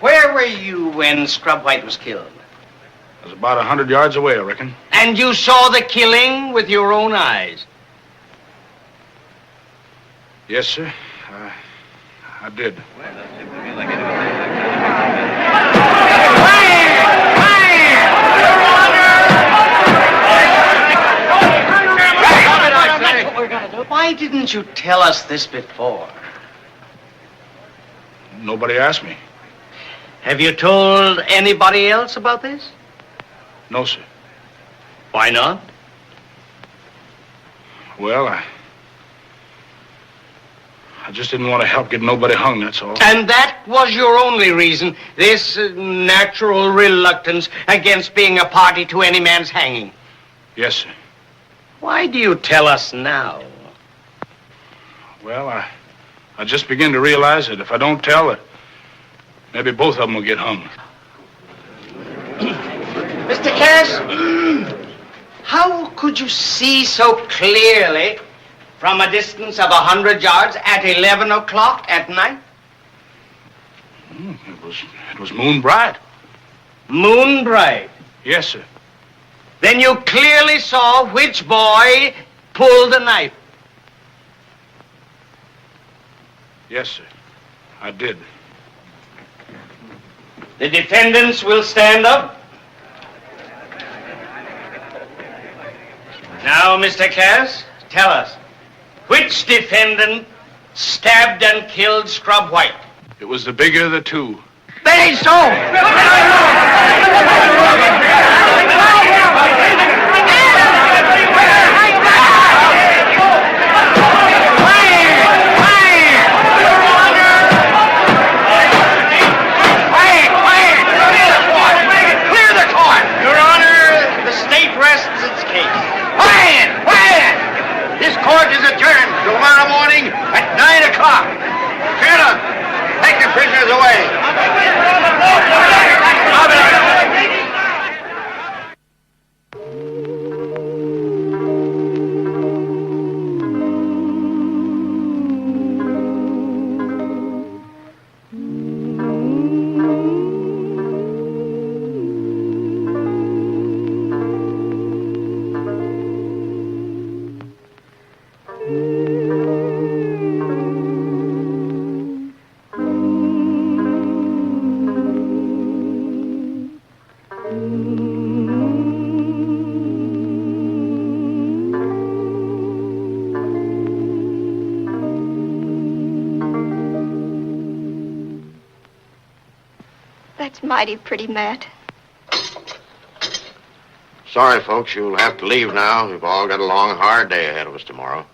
where were you when Scrub White was killed? It was about 100 yards away, I reckon. And you saw the killing with your own eyes? Yes, sir. I did. Why didn't you tell us this before? Nobody asked me. Have you told anybody else about this? No, sir. Why not? Well, I just didn't want to help get nobody hung, that's all. And that was your only reason, this natural reluctance against being a party to any man's hanging? Yes, sir. Why do you tell us now? Well, I just begin to realize that if I don't tell it, maybe both of them will get hung. Mr. Cass, how could you see so clearly from a distance of 100 yards at 11 o'clock at night? It was moon bright. Moon bright? Yes, sir. Then you clearly saw which boy pulled the knife. Yes, sir. I did. The defendants will stand up. Now, Mr. Cass, tell us, which defendant stabbed and killed Scrub White? It was the bigger of the two. That ain't so! This court is adjourned tomorrow morning at 9 o'clock. Colonel, take the prisoners away. That's mighty pretty, Matt. Sorry, folks, you'll have to leave now. We've all got a long, hard day ahead of us tomorrow.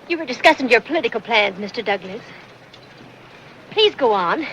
You were discussing your political plans, Mr. Douglas. Please go on.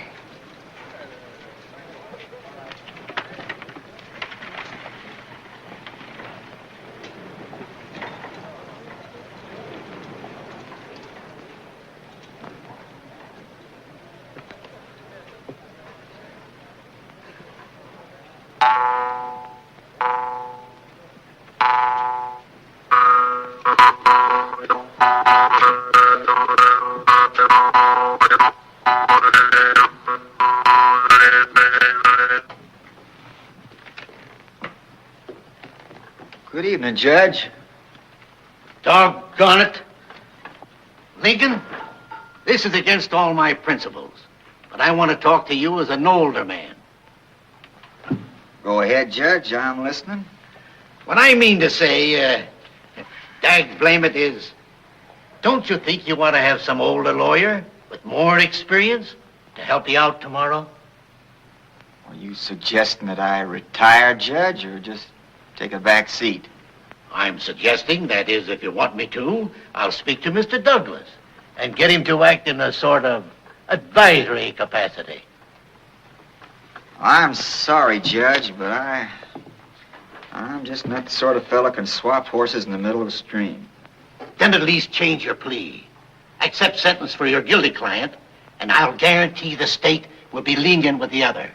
Good evening, Judge. Doggone it. Lincoln, this is against all my principles, but I want to talk to you as an older man. Go ahead, Judge. I'm listening. What I mean to say, dag blame it, is, don't you think you want to have some older lawyer with more experience to help you out tomorrow? Are you suggesting that I retire, Judge, or just take a back seat? I'm suggesting, that is, if you want me to, I'll speak to Mr. Douglas and get him to act in a sort of advisory capacity. I'm sorry, Judge, but I'm just not the sort of fella can swap horses in the middle of a stream. Then at least change your plea. Accept sentence for your guilty client, and I'll guarantee the state will be lenient with the other.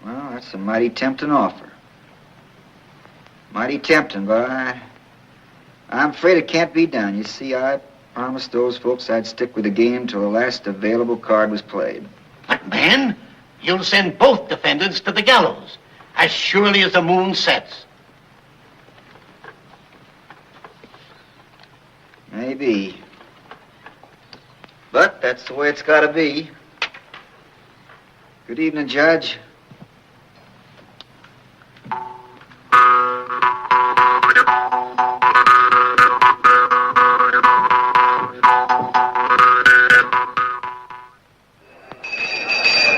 Well, that's a mighty tempting offer. Mighty tempting, but I'm afraid it can't be done. You see, I promised those folks I'd stick with the game till the last available card was played. But, man, you'll send both defendants to the gallows, as surely as the moon sets. Maybe. But that's the way it's got to be. Good evening, Judge.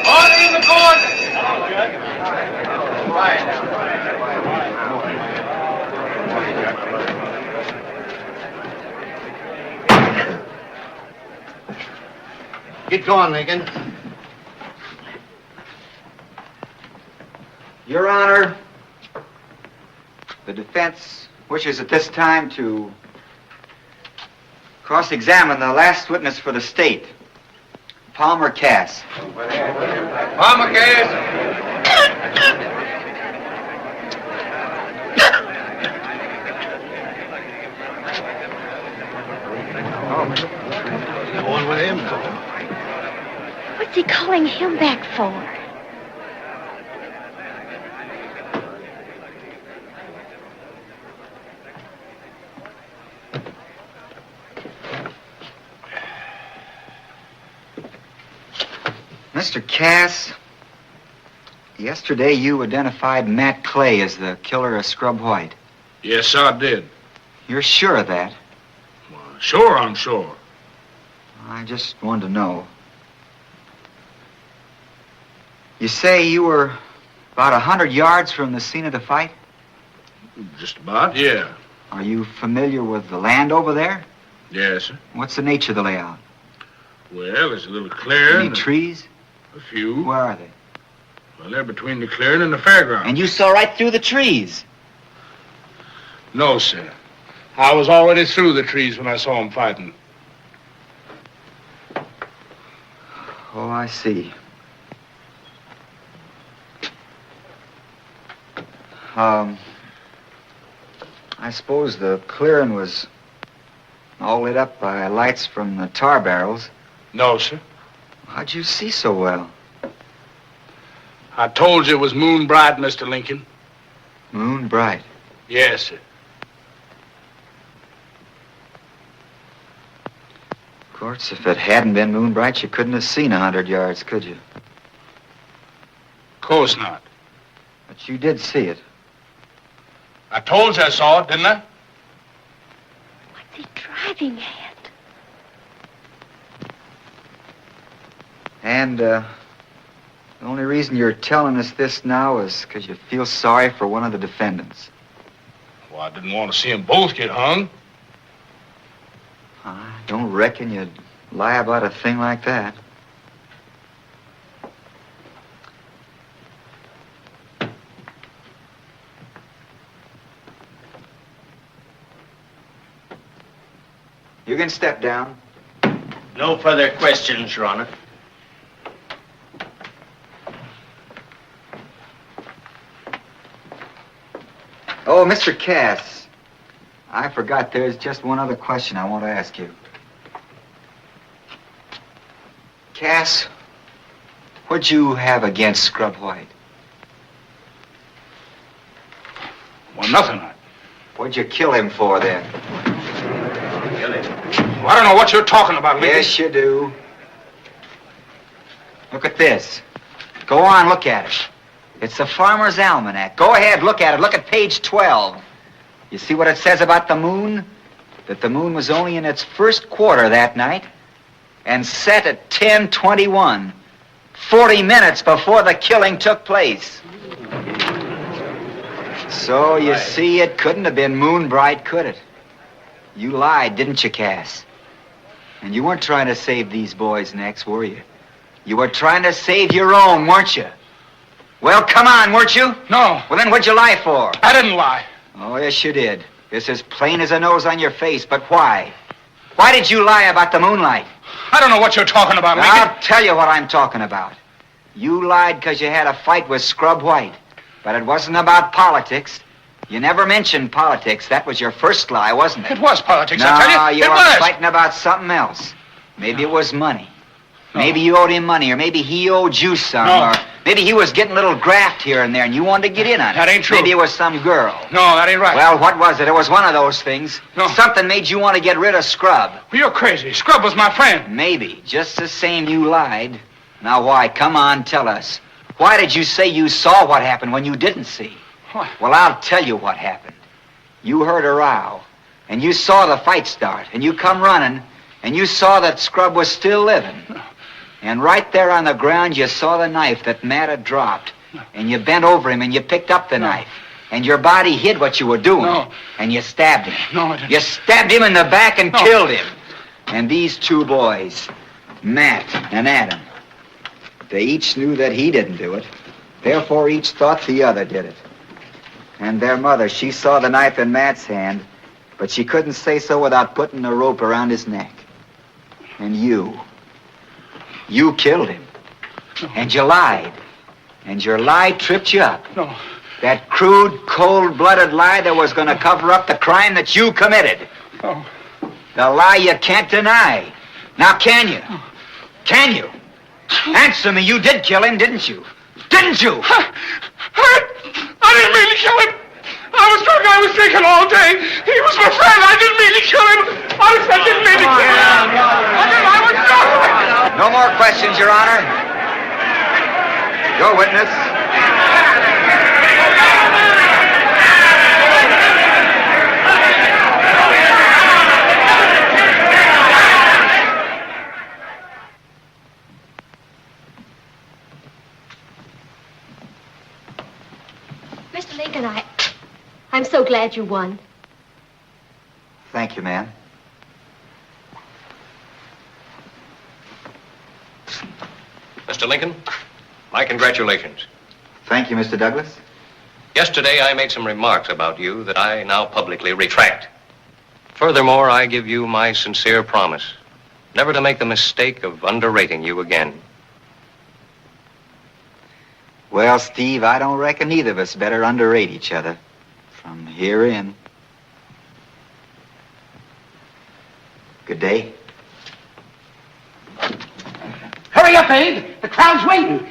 Order in the court! Get going, Lincoln. Your Honor, the defense wishes at this time to cross-examine the last witness for the state, Palmer Cass. Palmer Cass! Going with him. What's he calling him back for? Mr. Cass, yesterday you identified Matt Clay as the killer of Scrub White. Yes, I did. You're sure of that? Sure, I'm sure. I just wanted to know. You say you were about 100 yards from the scene of the fight? Just about, yeah. Are you familiar with the land over there? Yes, sir. What's the nature of the layout? Well, there's a little clearing. Any trees? A few. Where are they? Well, they're between the clearing and the fairground. And you saw right through the trees? No, sir. I was already through the trees when I saw them fighting. Oh, I see. I suppose the clearing was all lit up by lights from the tar barrels. No, sir. How'd you see so well? I told you it was moon bright, Mr. Lincoln. Moon bright? Yes, sir. Of course, if it hadn't been moon bright, you couldn't have seen 100 yards, could you? Of course not. But you did see it. I told you I saw it, didn't I? What's he driving at? And, the only reason you're telling us this now is because you feel sorry for one of the defendants. Well, I didn't want to see them both get hung. I don't reckon you'd lie about a thing like that. You can step down. No further questions, Your Honor. Oh, Mr. Cass, I forgot there's just one other question I want to ask you. Cass, what'd you have against Scrub White? Well, Oh, nothing. What'd you kill him for, then? Well, I don't know what you're talking about, Lincoln. Yes, you do. Look at this. Go on, look at it. It's the Farmer's Almanac. Go ahead, look at it. Look at page 12. You see what it says about the moon? That the moon was only in its first quarter that night and set at 10:21, 40 minutes before the killing took place. So, you see, it couldn't have been moon bright, could it? You lied, didn't you, Cass? And you weren't trying to save these boys' necks, were you? You were trying to save your own, weren't you? Well, come on, weren't you? No. Well, then what'd you lie for? I didn't lie. Oh, yes, you did. It's as plain as a nose on your face, but why? Why did you lie about the moonlight? I don't know what you're talking about, Lincoln. I'll tell you what I'm talking about. You lied because you had a fight with Scrub White, but it wasn't about politics. You never mentioned politics. That was your first lie, wasn't it? It was politics, no, I tell you. You It were was. fighting about something else. Maybe it was money. Maybe you owed him money, or maybe he owed you some, or maybe he was getting a little graft here and there, and you wanted to get in on it. That ain't true. Maybe it was some girl. No, that ain't right. Well, what was it? It was one of those things. No. Something made you want to get rid of Scrub. Well, you're crazy. Scrub was my friend. Maybe. Just the same, you lied. Now, why? Come on, tell us. Why did you say you saw what happened when you didn't see? What? Well, I'll tell you what happened. You heard a row, and you saw the fight start, and you come running, and you saw that Scrub was still living. And right there on the ground, you saw the knife that Matt had dropped. And you bent over him and you picked up the knife. And your body hid what you were doing. No. And you stabbed him. No, I didn't. You stabbed him in the back and killed him. And these two boys, Matt and Adam, they each knew that he didn't do it. Therefore, each thought the other did it. And their mother, she saw the knife in Matt's hand, but she couldn't say so without putting a rope around his neck. And you killed him. No. And you lied. And your lie tripped you up. No. That crude, cold-blooded lie that was going to cover up the crime that you committed. Oh. The lie you can't deny. Now, can you? Can you? Answer me. You did kill him, didn't you? Didn't you? I didn't mean to kill him. I was drunk. I was drinking all day. He was my friend. I didn't mean to kill him. Honest, I didn't mean to kill him. I was drunk. No more questions, Your Honor. Your witness. Mr. Lincoln, I'm so glad you won. Thank you, ma'am. Mr. Lincoln, my congratulations. Thank you, Mr. Douglas. Yesterday, I made some remarks about you that I now publicly retract. Furthermore, I give you my sincere promise never to make the mistake of underrating you again. Well, Steve, I don't reckon either of us better underrate each other from here in. Good day. Hurry up, Abe. The crowd's waiting.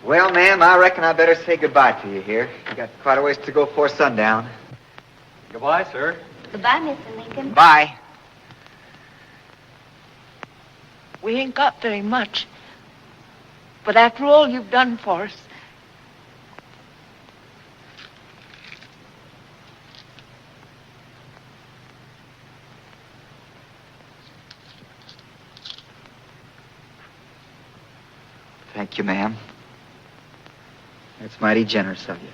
Well, ma'am, I reckon I better say goodbye to you here. You got quite a ways to go before sundown. Goodbye, sir. Goodbye, Mr. Lincoln. Bye. We ain't got very much. But after all you've done for us, Thank you, ma'am. That's mighty generous of you.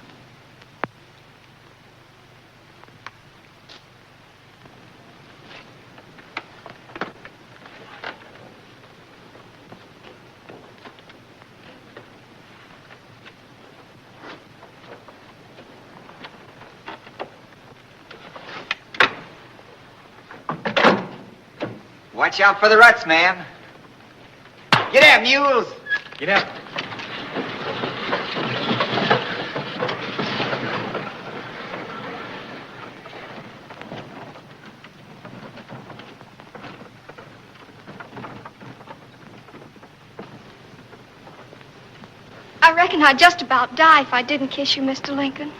Watch out for the ruts, man. Get out, mules. Get out. I reckon I'd just about die if I didn't kiss you, Mr. Lincoln.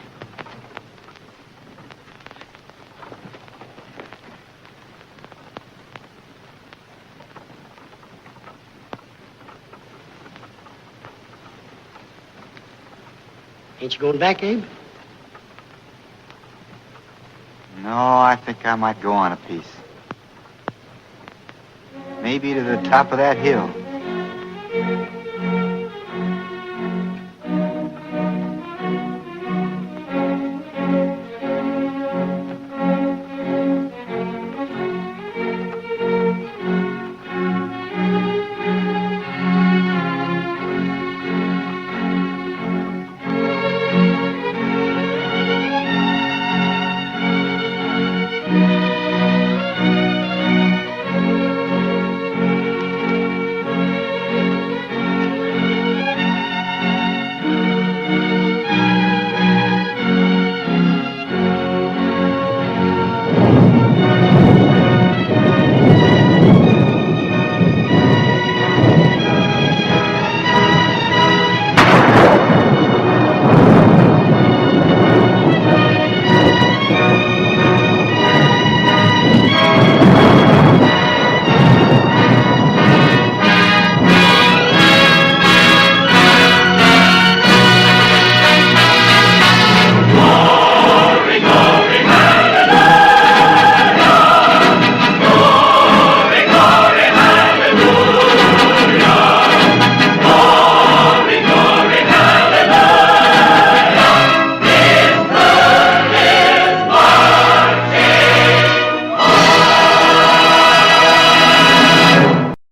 Ain't you going back, Abe? No, I think I might go on a piece. Maybe to the top of that hill.